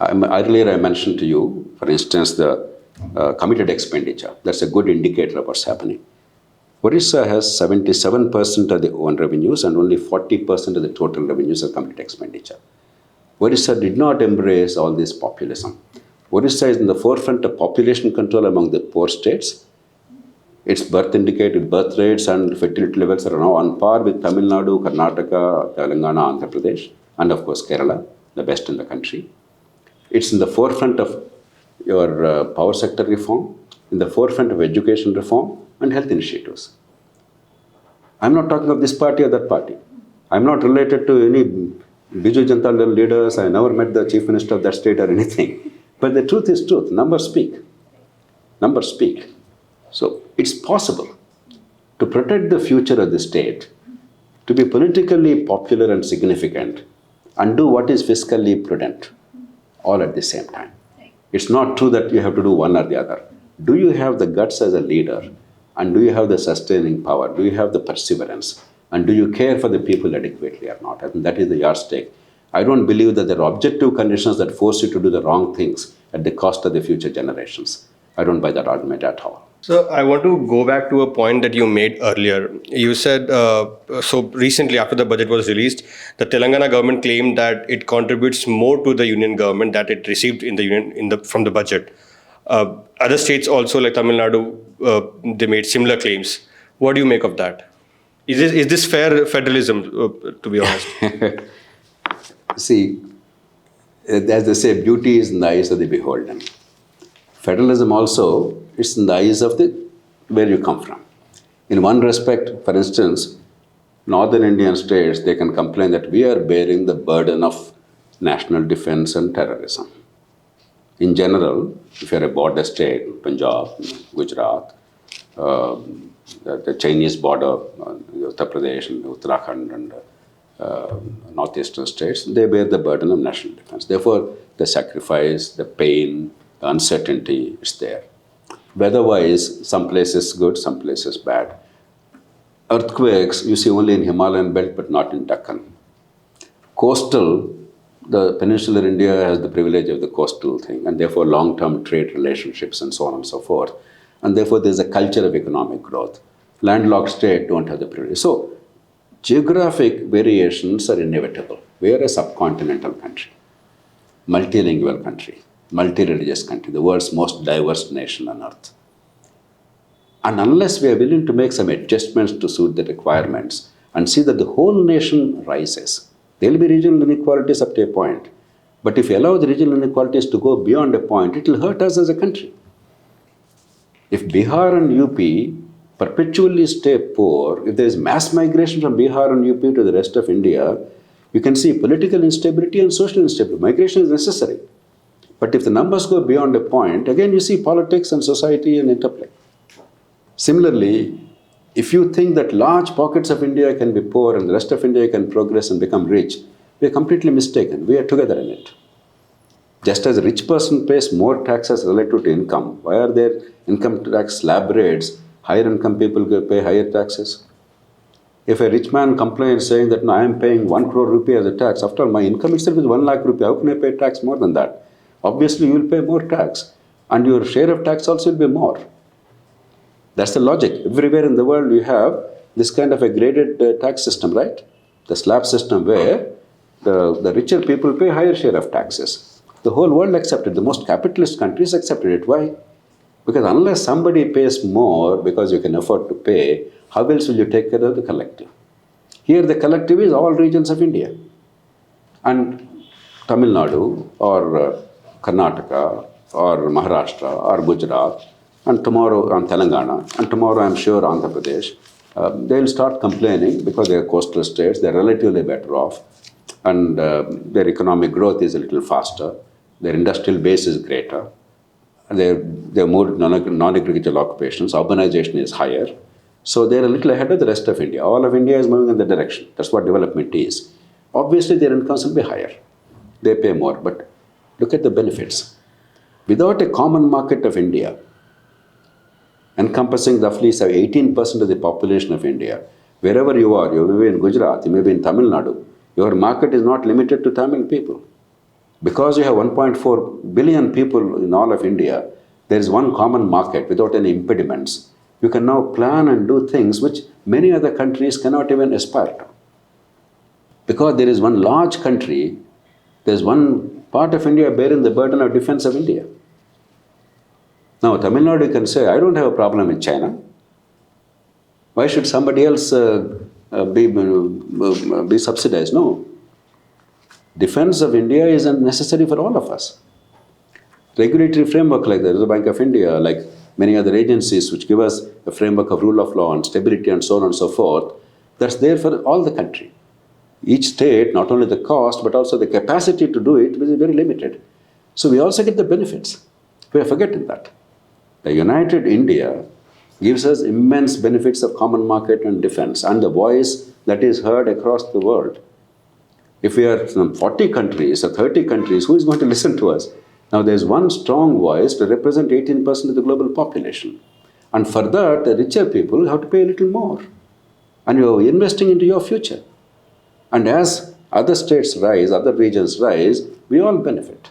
Earlier I mentioned to you, for instance, the committed expenditure. That's a good indicator of what's happening. Odisha has 77% of the own revenues and only 40% of the total revenues are committed expenditure. Odisha did not embrace all this populism. Odisha is in the forefront of population control among the poor states. Its birth rates and fertility levels are now on par with Tamil Nadu, Karnataka, Telangana, Andhra Pradesh, and of course Kerala, the best in the country. It's in the forefront of your power sector reform, in the forefront of education reform and health initiatives. I'm not talking of this party or that party. I'm not related to any Biju Janata Dal leaders. I never met the chief minister of that state or anything. But the truth is truth. Numbers speak. Numbers speak. So it's possible to protect the future of the state, to be politically popular and significant, and do what is fiscally prudent, all at the same time. It's not true that you have to do one or the other. Do you have the guts as a leader? And do you have the sustaining power? Do you have the perseverance? And do you care for the people adequately or not? I think that is the yardstick. I don't believe that there are objective conditions that force you to do the wrong things at the cost of the future generations. I don't buy that argument at all. So I want to go back to a point that you made earlier. You said, so recently after the budget was released, the Telangana government claimed that it contributes more to the union government that it received in the union from the budget. Other states also, like Tamil Nadu, they made similar claims. What do you make of that? Is this fair federalism, to be honest? See, as they say, beauty is in the eyes of the beholden. Federalism also is in the eyes of where you come from. In one respect, for instance, northern Indian states, they can complain that we are bearing the burden of national defense and terrorism. In general, if you're a border state, Punjab, Gujarat, the Chinese border, Uttar Pradesh and Uttarakhand and northeastern states, they bear the burden of national defense. Therefore, the sacrifice, the pain, the uncertainty is there. Weather-wise, some places good, some places bad. Earthquakes, you see only in Himalayan belt, but not in Deccan. Coastal, the peninsular India has the privilege of the coastal thing, and therefore long-term trade relationships and so on and so forth. And therefore, there's a culture of economic growth. Landlocked states don't have the privilege. So, geographic variations are inevitable. We are a subcontinental country, multilingual country, multi-religious country, the world's most diverse nation on earth. And unless we are willing to make some adjustments to suit the requirements and see that the whole nation rises, there will be regional inequalities up to a point. But if you allow the regional inequalities to go beyond a point, it will hurt us as a country. If Bihar and UP perpetually stay poor, if there is mass migration from Bihar and UP to the rest of India, you can see political instability and social instability. Migration is necessary. But if the numbers go beyond a point, again you see politics and society and interplay. Similarly, if you think that large pockets of India can be poor and the rest of India can progress and become rich, we are completely mistaken. We are together in it. Just as a rich person pays more taxes relative to income, why are there income tax slab rates? Higher income people pay higher taxes. If a rich man complains saying that no, I am paying 1 crore rupee as a tax, after all, my income itself is 1 lakh rupee, how can I pay tax more than that? Obviously, you will pay more tax, and your share of tax also will be more. That's the logic. Everywhere in the world, you have this kind of a graded tax system, right? The slab system where the richer people pay higher share of taxes. The whole world accepted. The most capitalist countries accepted it. Why? Because unless somebody pays more because you can afford to pay, how else will you take care of the collective? Here the collective is all regions of India. And Tamil Nadu or Karnataka or Maharashtra or Gujarat and tomorrow on Telangana and tomorrow I'm sure Andhra Pradesh, they'll start complaining because they're coastal states, they're relatively better off and their economic growth is a little faster, their industrial base is greater, they're more non-agricultural occupations, urbanization is higher. So they're a little ahead of the rest of India. All of India is moving in that direction. That's what development is. Obviously, their incomes will be higher. They pay more. But look at the benefits. Without a common market of India, encompassing roughly 18% of the population of India, wherever you are, you may be in Gujarat, you may be in Tamil Nadu, your market is not limited to Tamil people. Because you have 1.4 billion people in all of India, there is one common market without any impediments. You can now plan and do things which many other countries cannot even aspire to. Because there is one large country, there is one part of India bearing the burden of defense of India. Now, Tamil Nadu can say, I don't have a problem with China. Why should somebody else be subsidized? No. Defense of India is necessary for all of us. Regulatory framework like the Reserve Bank of India, like many other agencies which give us a framework of rule of law and stability and so on and so forth, that's there for all the country. Each state, not only the cost, but also the capacity to do it is very limited. So we also get the benefits. We are forgetting that. The United India gives us immense benefits of common market and defense and the voice that is heard across the world. If we are from 40 countries or 30 countries, who is going to listen to us? Now there's one strong voice to represent 18% of the global population. And for that, the richer people have to pay a little more. And you're investing into your future. And as other states rise, other regions rise, we all benefit.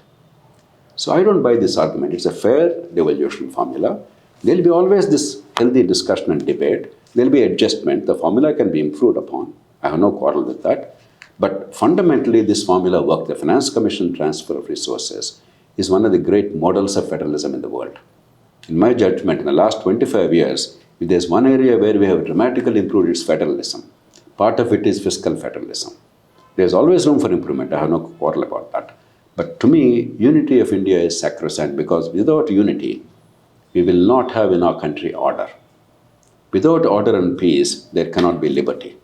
So I don't buy this argument. It's a fair devolution formula. There'll be always this healthy discussion and debate. There'll be adjustment. The formula can be improved upon. I have no quarrel with that. But fundamentally, this formula worked. The Finance Commission transfer of resources is one of the great models of federalism in the world. In my judgment, in the last 25 years, if there's one area where we have dramatically improved, it's federalism. Part of it is fiscal federalism. There's always room for improvement. I have no quarrel about that. But to me, unity of India is sacrosanct because without unity, we will not have in our country order. Without order and peace, there cannot be liberty.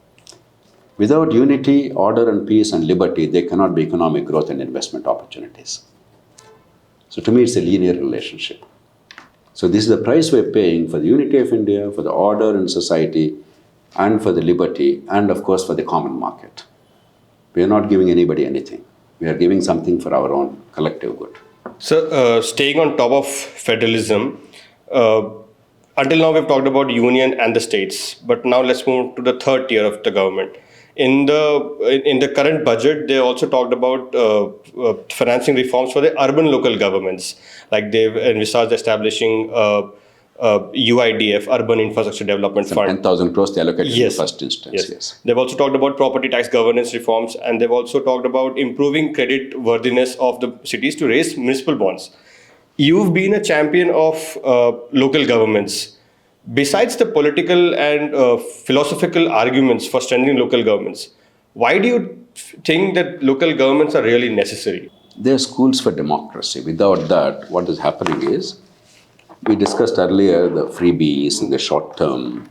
Without unity, order and peace and liberty, there cannot be economic growth and investment opportunities. So to me, it's a linear relationship. So this is the price we're paying for the unity of India, for the order in society, and for the liberty, and of course for the common market. We are not giving anybody anything. We are giving something for our own collective good. So, staying on top of federalism, until now we've talked about union and the states, but now let's move to the third tier of the government. In the current budget, they also talked about financing reforms for the urban local governments, like they've envisaged establishing UIDF, Urban Infrastructure Development Fund. 10,000 crores they allocated in the first instance. Yes. They've also talked about property tax governance reforms, and they've also talked about improving credit worthiness of the cities to raise municipal bonds. You've been a champion of local governments. Besides the political and philosophical arguments for strengthening local governments, why do you think that local governments are really necessary? They are schools for democracy. Without that, what is happening is, we discussed earlier the freebies and the short-term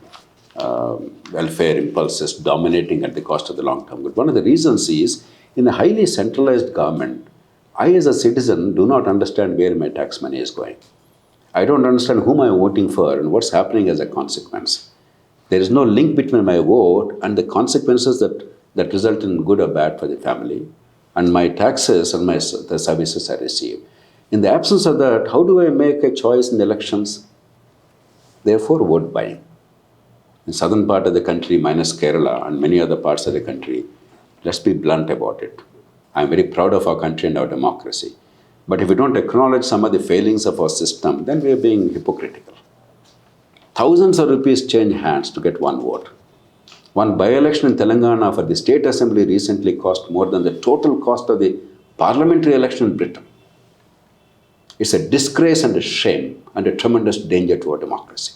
welfare impulses dominating at the cost of the long-term good. One of the reasons is, in a highly centralized government, I as a citizen do not understand where my tax money is going. I don't understand whom I'm voting for and what's happening as a consequence. There is no link between my vote and the consequences that result in good or bad for the family. and my taxes and the services I receive. In the absence of that, how do I make a choice in the elections? Therefore, vote buying. In southern part of the country, minus Kerala and many other parts of the country, let's be blunt about it. I'm very proud of our country and our democracy. But if we don't acknowledge some of the failings of our system, then we are being hypocritical. Thousands of rupees change hands to get one vote. One by-election in Telangana for the state assembly recently cost more than the total cost of the parliamentary election in Britain. It's a disgrace and a shame and a tremendous danger to our democracy.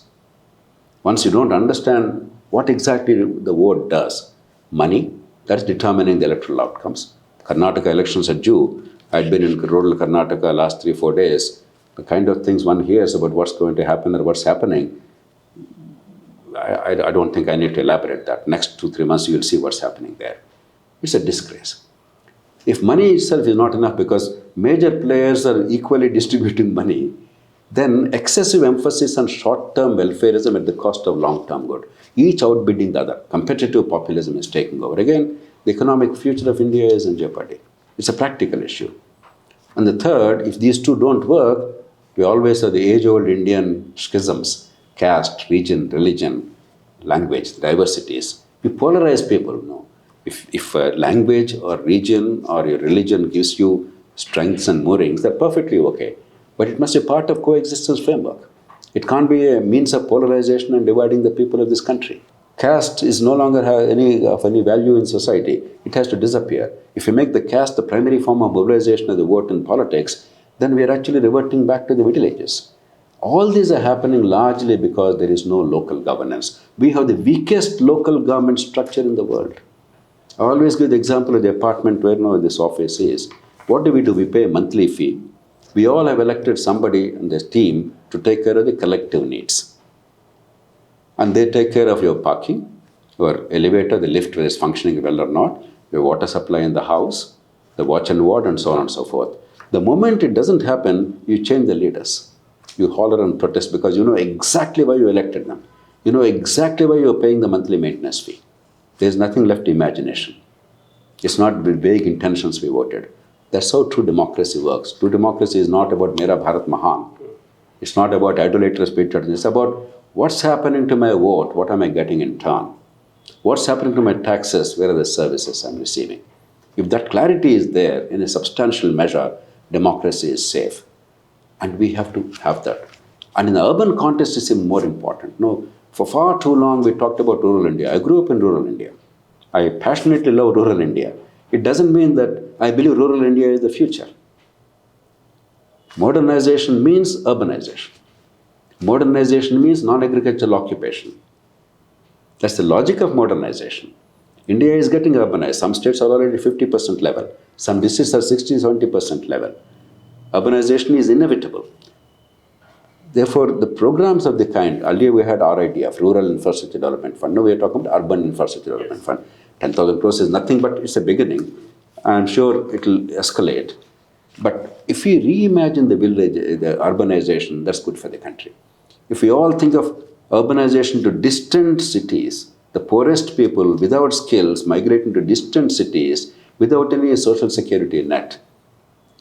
Once you don't understand what exactly the vote does, money, that's determining the electoral outcomes. Karnataka elections are due. I'd been in rural Karnataka last 3-4 days. The kind of things one hears about what's going to happen or what's happening, I don't think I need to elaborate that. Next 2-3 months, you'll see what's happening there. It's a disgrace. If money itself is not enough because major players are equally distributing money, then excessive emphasis on short-term welfareism at the cost of long-term good, each outbidding the other. Competitive populism is taking over. Again, the economic future of India is in jeopardy. It's a practical issue. And the third, if these two don't work, we always have the age-old Indian schisms, caste, region, religion, language, diversities. We polarize people, no. If a language or region or your religion gives you strengths and moorings, they're perfectly okay. But it must be part of coexistence framework. It can't be a means of polarization and dividing the people of this country. Caste is no longer have any value in society. It has to disappear. If you make the caste the primary form of mobilization of the vote in politics, then we are actually reverting back to the Middle Ages. All these are happening largely because there is no local governance. We have the weakest local government structure in the world. I always give the example of the apartment where now this office is. What do? We pay a monthly fee. We all have elected somebody in this team to take care of the collective needs. And they take care of your parking, your elevator, the lift whether it's functioning well or not, your water supply in the house, the watch and ward, and so on and so forth. The moment it doesn't happen, you change the leaders. You holler and protest because you know exactly why you elected them. You know exactly why you're paying the monthly maintenance fee. There's nothing left to imagination. It's not with vague intentions we voted. That's how true democracy works. True democracy is not about Mera Bharat Mahan. It's not about idolatrous patriotism. It's about what's happening to my vote, what am I getting in turn? What's happening to my taxes, where are the services I'm receiving? If that clarity is there in a substantial measure, democracy is safe. And we have to have that. And in the urban context, it's even more important. No, for far too long, we talked about rural India. I grew up in rural India. I passionately love rural India. It doesn't mean that I believe rural India is the future. Modernization means urbanization. Modernization means non-agricultural occupation. That's the logic of modernization. India is getting urbanized. Some states are already 50% level. Some districts are 60-70% level. Urbanization is inevitable. Therefore, the programs of the kind, earlier we had RIDF, Rural Infrastructure Development Fund. Now we are talking about Urban Infrastructure Development Fund. 10,000 crores is nothing, but it's a beginning. I'm sure it will escalate. But if we reimagine the village, the urbanization, that's good for the country. If we all think of urbanization to distant cities, the poorest people without skills migrating to distant cities without any social security net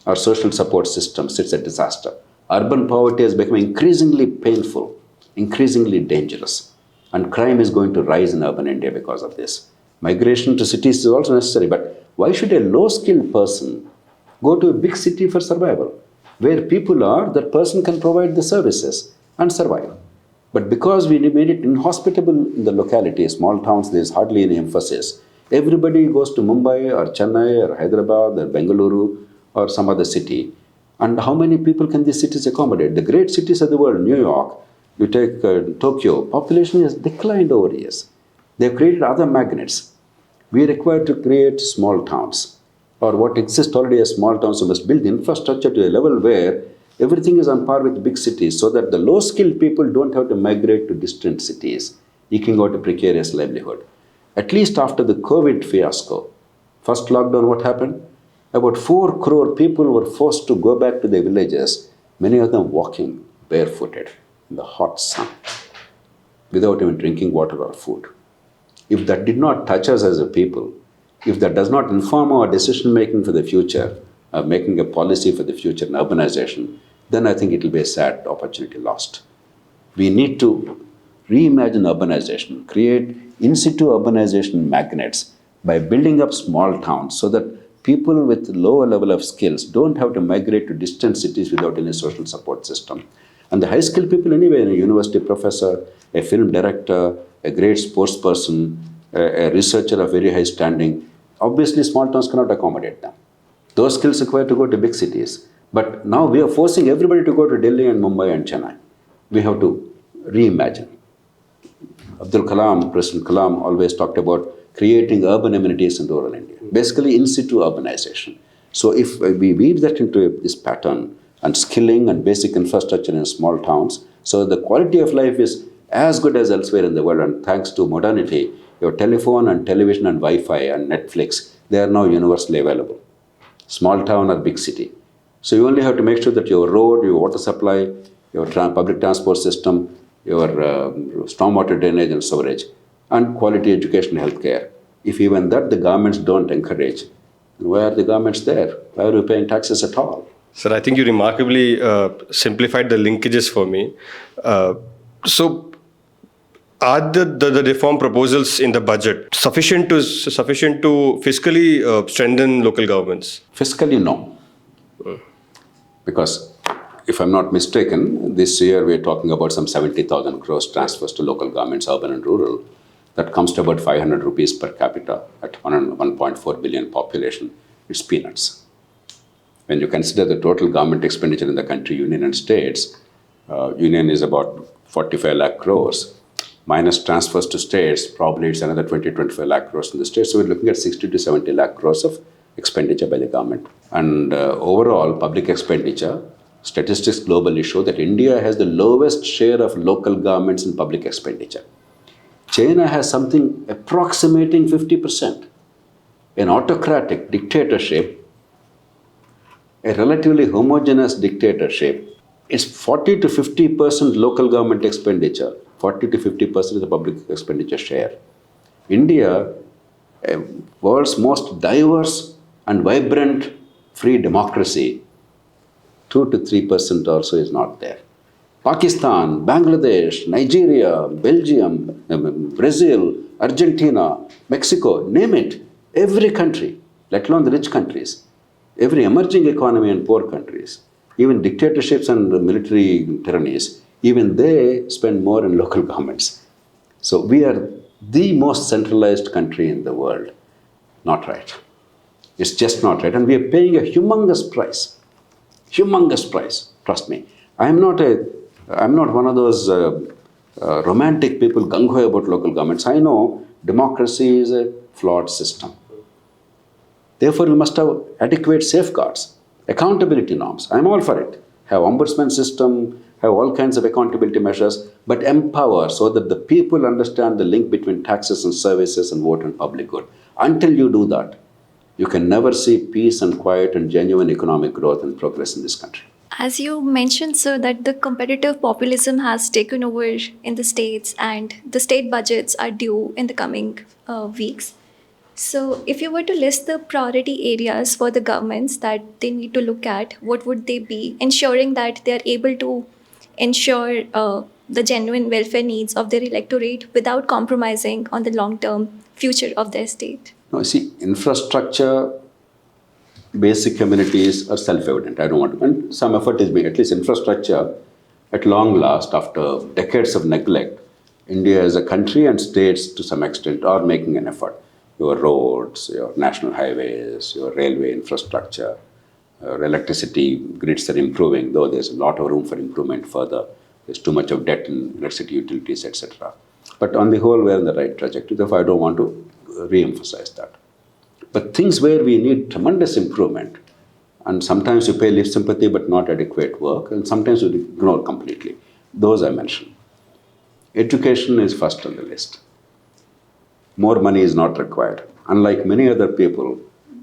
or social support systems, it's a disaster. Urban poverty has become increasingly painful, increasingly dangerous. And crime is going to rise in urban India because of this. Migration to cities is also necessary, but why should a low-skilled person go to a big city for survival? Where people are, that person can provide the services and survive. But because we made it inhospitable in the locality, small towns, there's hardly any emphasis. Everybody goes to Mumbai or Chennai or Hyderabad or Bengaluru or some other city. And how many people can these cities accommodate? The great cities of the world, New York, you take Tokyo, population has declined over years. They've created other magnets. We are required to create small towns, or what exists already as small towns. We must build infrastructure to a level where everything is on par with big cities so that the low-skilled people don't have to migrate to distant cities, eking out a precarious livelihood. At least after the COVID fiasco, first lockdown, what happened? About 4 crore people were forced to go back to their villages, many of them walking barefooted in the hot sun, without even drinking water or food. If that did not touch us as a people, If that does not inform our decision making for the future, making a policy for the future in urbanization, then I think it will be a sad opportunity lost. We need to reimagine urbanization, create in situ urbanization magnets by building up small towns so that people with lower level of skills don't have to migrate to distant cities without any social support system. And the high skilled people anyway, a university professor, a film director, a great sports person, a researcher of very high standing, obviously small towns cannot accommodate them. Those skills require to go to big cities. But now we are forcing everybody to go to Delhi and Mumbai and Chennai. We have to reimagine. President Kalam always talked about creating urban amenities in rural India. Basically in situ urbanization. So if we weave that into this pattern and skilling and basic infrastructure in small towns, so the quality of life is as good as elsewhere in the world. And thanks to modernity, your telephone and television and Wi-Fi and Netflix, they are now universally available. Small town or big city. So you only have to make sure that your road, your water supply, your public transport system, your stormwater drainage and storage, and quality education and healthcare. If even that the governments don't encourage, why are the governments there? Why are we paying taxes at all? Sir, I think you remarkably simplified the linkages for me. So, are the reform proposals in the budget sufficient to fiscally strengthen local governments? Fiscally, no. Because if I'm not mistaken, this year we're talking about some 70,000 crores transfers to local governments, urban and rural. That comes to about 500 rupees per capita at 1.4 billion population. It's peanuts. When you consider the total government expenditure in the country, union and states, union is about 45 lakh crores. Minus transfers to states, probably it's another 20-25 lakh crores in the states. So we're looking at 60 to 70 lakh crores of expenditure by the government. And overall, public expenditure, statistics globally show that India has the lowest share of local governments in public expenditure. China has something approximating 50%. An autocratic dictatorship, a relatively homogeneous dictatorship, is 40 to 50% local government expenditure, 40 to 50% is the public expenditure share. India, a world's most diverse and vibrant free democracy, 2 to 3% also is not there. Pakistan, Bangladesh, Nigeria, Belgium, Brazil, Argentina, Mexico, name it, every country, let alone the rich countries, every emerging economy and poor countries, even dictatorships and military tyrannies, even they spend more in local governments. So we are the most centralized country in the world. Not right. It's just not right. And we are paying a humongous price. Humongous price, trust me. I'm not one of those romantic people gung-ho about local governments. I know democracy is a flawed system. Therefore, we must have adequate safeguards, accountability norms. I'm all for it. Have ombudsman system, have all kinds of accountability measures, but empower so that the people understand the link between taxes and services and vote and public good. Until you do that, you can never see peace and quiet and genuine economic growth and progress in this country. As you mentioned, sir, that the competitive populism has taken over in the states and the state budgets are due in the coming weeks. So if you were to list the priority areas for the governments that they need to look at, what would they be, ensuring that they are able to ensure the genuine welfare needs of their electorate without compromising on the long-term future of their state? Now, see, infrastructure, basic amenities are self-evident. I don't want to, and some effort is being, at least infrastructure, at long last, after decades of neglect, India as a country and states to some extent are making an effort. Your roads, your national highways, your railway infrastructure, your electricity grids are improving, though there's a lot of room for improvement further. There's too much of debt in electricity utilities, etc. But on the whole, we're in the right trajectory. Therefore, I don't want to re-emphasize that. But things where we need tremendous improvement, and sometimes you pay lip sympathy but not adequate work, and sometimes you ignore completely. Those I mentioned. Education is first on the list. More money is not required. Unlike many other people,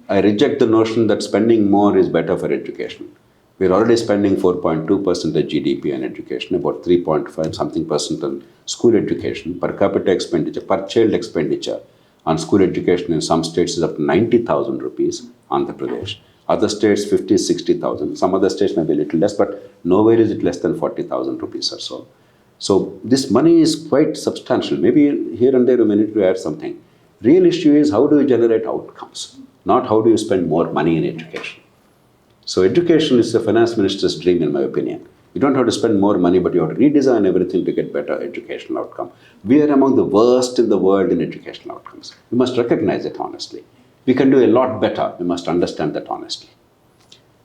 I reject the notion that spending more is better for education. We're already spending 4.2% of GDP on education, about 3.5 something percent on school education, per capita expenditure, per child expenditure. On school education in some states is up to 90,000 rupees, Andhra Pradesh. Other states 50, 60,000. Some other states may be a little less, but nowhere is it less than 40,000 rupees or so. So this money is quite substantial. Maybe here and there we may need to add something. Real issue is how do you generate outcomes, not how do you spend more money in education. So education is the finance minister's dream, in my opinion. You don't have to spend more money, but you have to redesign everything to get better educational outcome. We are among the worst in the world in educational outcomes. We must recognize it honestly. We can do a lot better. We must understand that honestly.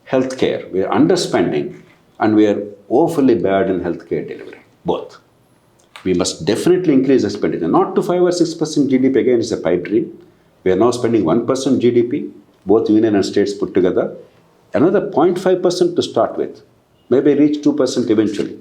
Healthcare, we are underspending and we are awfully bad in healthcare delivery, both. We must definitely increase expenditure, not to 5 or 6% GDP, again it's a pipe dream. We are now spending 1% GDP, both union and states put together. Another 0.5% to start with, maybe reach 2% eventually.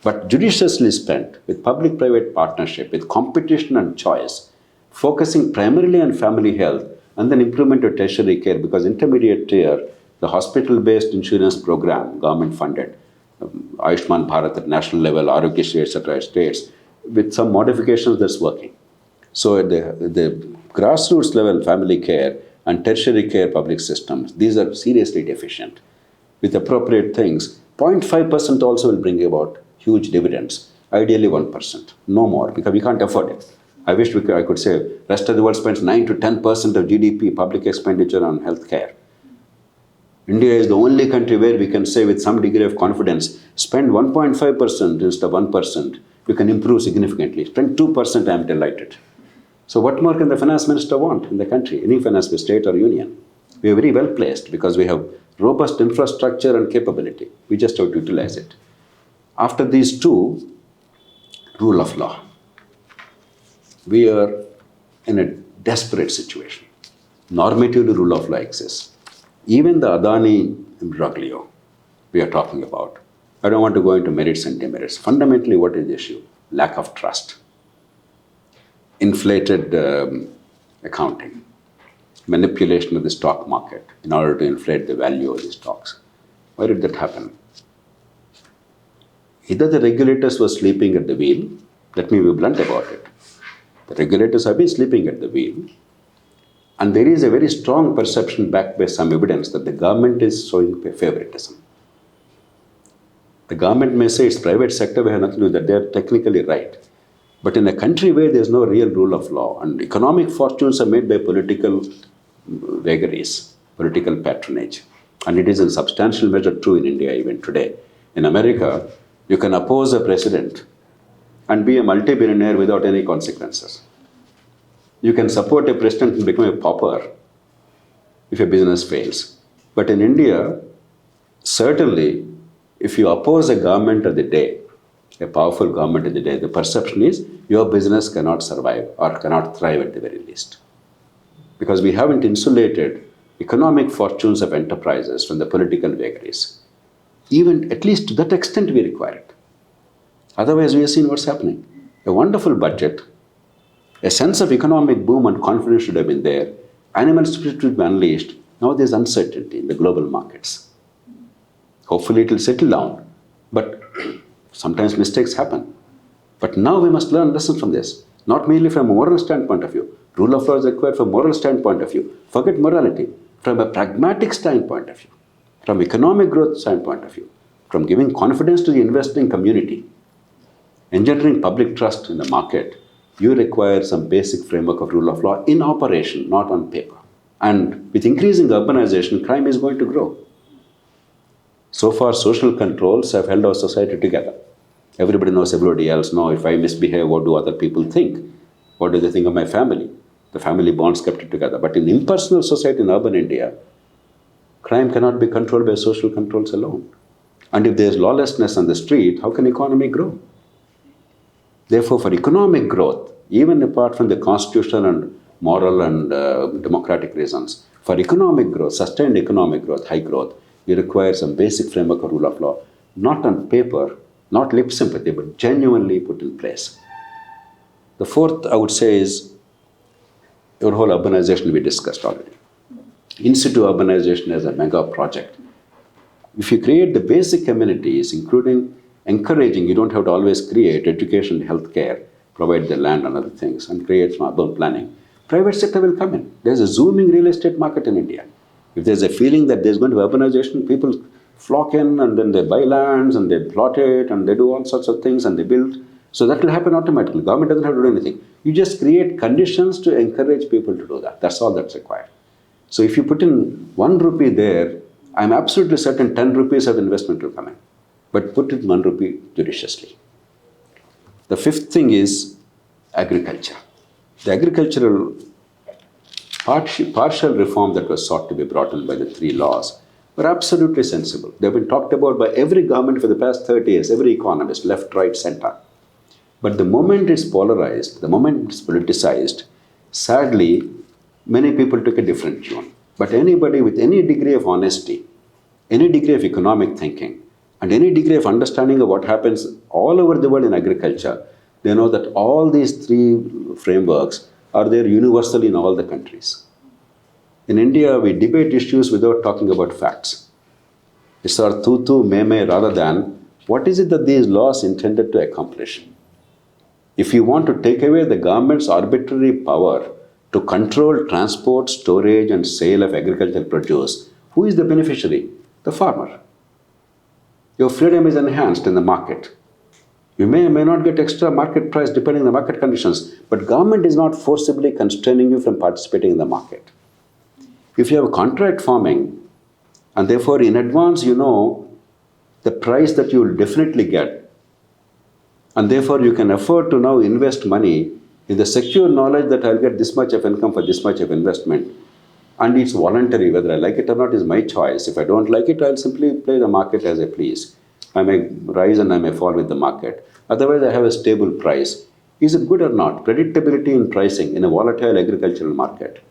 But judiciously spent with public-private partnership, with competition and choice, focusing primarily on family health and then improvement of tertiary care, because intermediate tier, the hospital-based insurance program, government-funded, Ayushman Bharat at national level, Arogya, etc. states, with some modifications that's working. So at the grassroots level, family care and tertiary care public systems, these are seriously deficient. With appropriate things, 0.5% also will bring about huge dividends, ideally 1%, no more, because we can't afford it. I wish I could say rest of the world spends 9 to 10% of GDP public expenditure on healthcare. India is the only country where we can say with some degree of confidence, spend 1.5% instead of 1%, you can improve significantly. Spend 2%, I am delighted. So what more can the finance minister want in the country, any finance minister, state or union? We are very well placed because we have robust infrastructure and capability. We just have to utilize it. After these two, rule of law. We are in a desperate situation. Normatively, rule of law exists. Even the Adani imbroglio we are talking about. I don't want to go into merits and demerits. Fundamentally, what is the issue? Lack of trust. Inflated accounting. Manipulation of the stock market in order to inflate the value of the stocks. Why did that happen? Either the regulators were sleeping at the wheel, let me be blunt about it. The regulators have been sleeping at the wheel, and there is a very strong perception backed by some evidence that the government is showing favoritism. The government may say it's private sector, we have nothing to do with that, they are technically right. But in a country where there is no real rule of law and economic fortunes are made by political vagaries, political patronage, and it is in substantial measure true in India even today. In America, you can oppose a president and be a multi-billionaire without any consequences. You can support a president and become a pauper if a business fails. But in India, certainly, if you oppose a government of the day, a powerful government of the day, the perception is your business cannot survive or cannot thrive at the very least. Because we haven't insulated economic fortunes of enterprises from the political vagaries. Even at least to that extent we require it. Otherwise, we have seen what's happening. A wonderful budget, a sense of economic boom and confidence should have been there. Animal spirit should be unleashed. Now there's uncertainty in the global markets. Hopefully it will settle down. But sometimes mistakes happen. But now we must learn lessons from this. Not merely from a moral standpoint of view. Rule of law is required from a moral standpoint of view. Forget morality. From a pragmatic standpoint of view. From economic growth standpoint of view. From giving confidence to the investing community. Engendering public trust in the market. You require some basic framework of rule of law in operation, not on paper. And with increasing urbanization, crime is going to grow. So far, social controls have held our society together. Everybody knows everybody else. Now, if I misbehave, what do other people think? What do they think of my family? The family bonds kept it together. But in impersonal society in urban India, crime cannot be controlled by social controls alone. And if there is lawlessness on the street, how can economy grow? Therefore, for economic growth, even apart from the constitutional and moral and democratic reasons, for economic growth, sustained economic growth, high growth, you require some basic framework of rule of law, not on paper, not lip sympathy, but genuinely put in place. The fourth, I would say, is your whole urbanization we discussed already. In situ urbanization as a mega project. If you create the basic amenities, including encouraging, you don't have to always create education, healthcare, provide the land and other things, and create some urban planning. Private sector will come in. There's a zooming real estate market in India. If there's a feeling that there's going to be urbanization, people flock in and then they buy lands and they plot it and they do all sorts of things and they build. So that will happen automatically. Government doesn't have to do anything. You just create conditions to encourage people to do that. That's all that's required. So if you put in 1 rupee there, I'm absolutely certain 10 rupees of investment will come in. But put in 1 rupee judiciously. The fifth thing is agriculture. The agricultural partial reform that was sought to be brought in by the 3 laws were absolutely sensible. They've been talked about by every government for the past 30 years, every economist, left, right, center. But the moment it's polarized, the moment it's politicized, sadly, many people took a different tune. But anybody with any degree of honesty, any degree of economic thinking, and any degree of understanding of what happens all over the world in agriculture, they know that all these 3 frameworks are there universally in all the countries. In India, we debate issues without talking about facts. It's our tu me rather than what is it that these laws intended to accomplish. If you want to take away the government's arbitrary power to control transport, storage, and sale of agricultural produce, who is the beneficiary? The farmer. Your freedom is enhanced in the market. You may or may not get extra market price depending on the market conditions, but government is not forcibly constraining you from participating in the market. If you have contract farming, and therefore in advance you know the price that you will definitely get, and therefore you can afford to now invest money in the secure knowledge that I'll get this much of income for this much of investment, and it's voluntary, whether I like it or not is my choice. If I don't like it, I'll simply play the market as I please. I may rise and I may fall with the market. Otherwise, I have a stable price. Is it good or not? Predictability in pricing in a volatile agricultural market.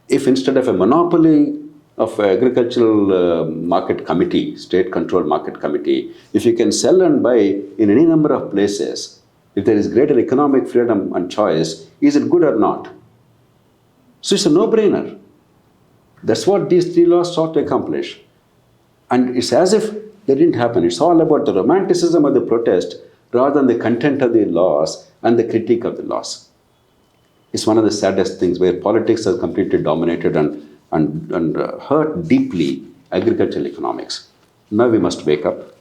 If instead of a monopoly of agricultural market committee, state controlled market committee, if you can sell and buy in any number of places, if there is greater economic freedom and choice, is it good or not? So it's a no-brainer. That's what these 3 laws sought to accomplish. And it's as if they didn't happen. It's all about the romanticism of the protest rather than the content of the laws and the critique of the laws. It's one of the saddest things where politics has completely dominated and hurt deeply agricultural economics. Now we must wake up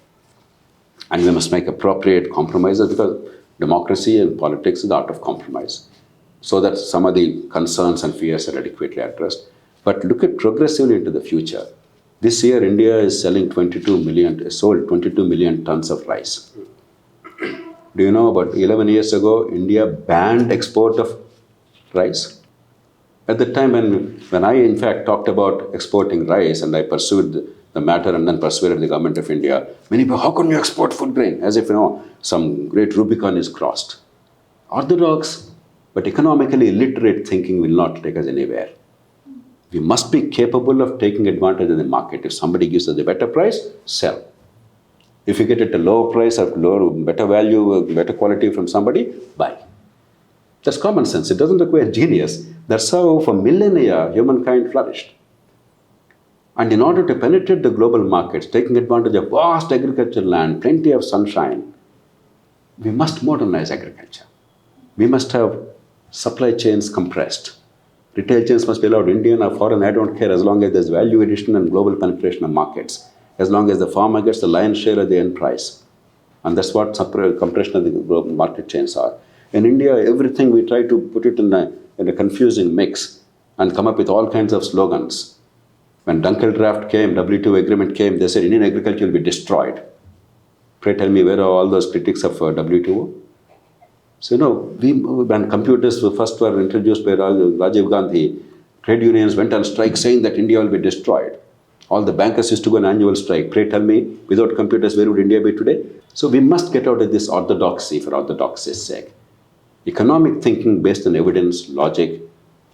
and we must make appropriate compromises because democracy and politics is the art of compromise, so that some of the concerns and fears are adequately addressed. But look at progressively into the future. This year, India is sold 22 million tons of rice. Do you know about 11 years ago, India banned export of rice? At the time when I in fact talked about exporting rice and I pursued the matter and then persuaded the government of India, many people, how can you export food grain? As if, some great Rubicon is crossed. Orthodox but economically illiterate thinking will not take us anywhere. We must be capable of taking advantage of the market. If somebody gives us a better price, sell. If you get it at a lower price or better value, better quality from somebody, buy. That's common sense. It doesn't require genius. That's how for millennia humankind flourished. And in order to penetrate the global markets, taking advantage of vast agricultural land, plenty of sunshine, we must modernize agriculture. We must have supply chains compressed. Retail chains must be allowed, Indian or foreign, I don't care, as long as there's value addition and global penetration of markets, as long as the farmer gets the lion's share of the end price. And that's what compression of the global market chains are. In India, everything we try to put it in a confusing mix and come up with all kinds of slogans. When Dunkel draft came, WTO agreement came, they said Indian agriculture will be destroyed. Pray tell me, where are all those critics of WTO? So, when computers first were introduced by Rajiv Gandhi, trade unions went on strike saying that India will be destroyed. All the bankers used to go on annual strike. Pray tell me, without computers, where would India be today? So we must get out of this orthodoxy for orthodoxy's sake. Economic thinking based on evidence, logic,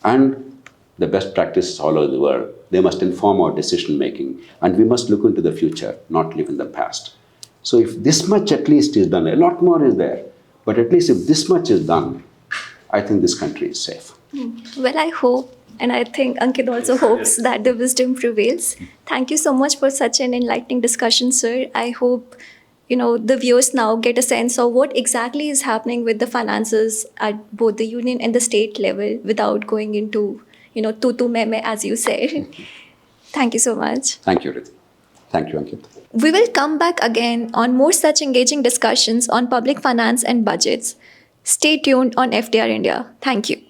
and the best practices all over the world, they must inform our decision making. And we must look into the future, not live in the past. So if this much at least is done, a lot more is there. But at least if this much is done, I think this country is safe. Well, I hope, and I think Ankit also hopes that the wisdom prevails. Thank you so much for such an enlightening discussion, sir. I hope the viewers now get a sense of what exactly is happening with the finances at both the union and the state level without going into, tutu meme, as you said. Thank you so much. Thank you, Riti. Thank you, Ankit. We will come back again on more such engaging discussions on public finance and budgets. Stay tuned on FDR India. Thank you.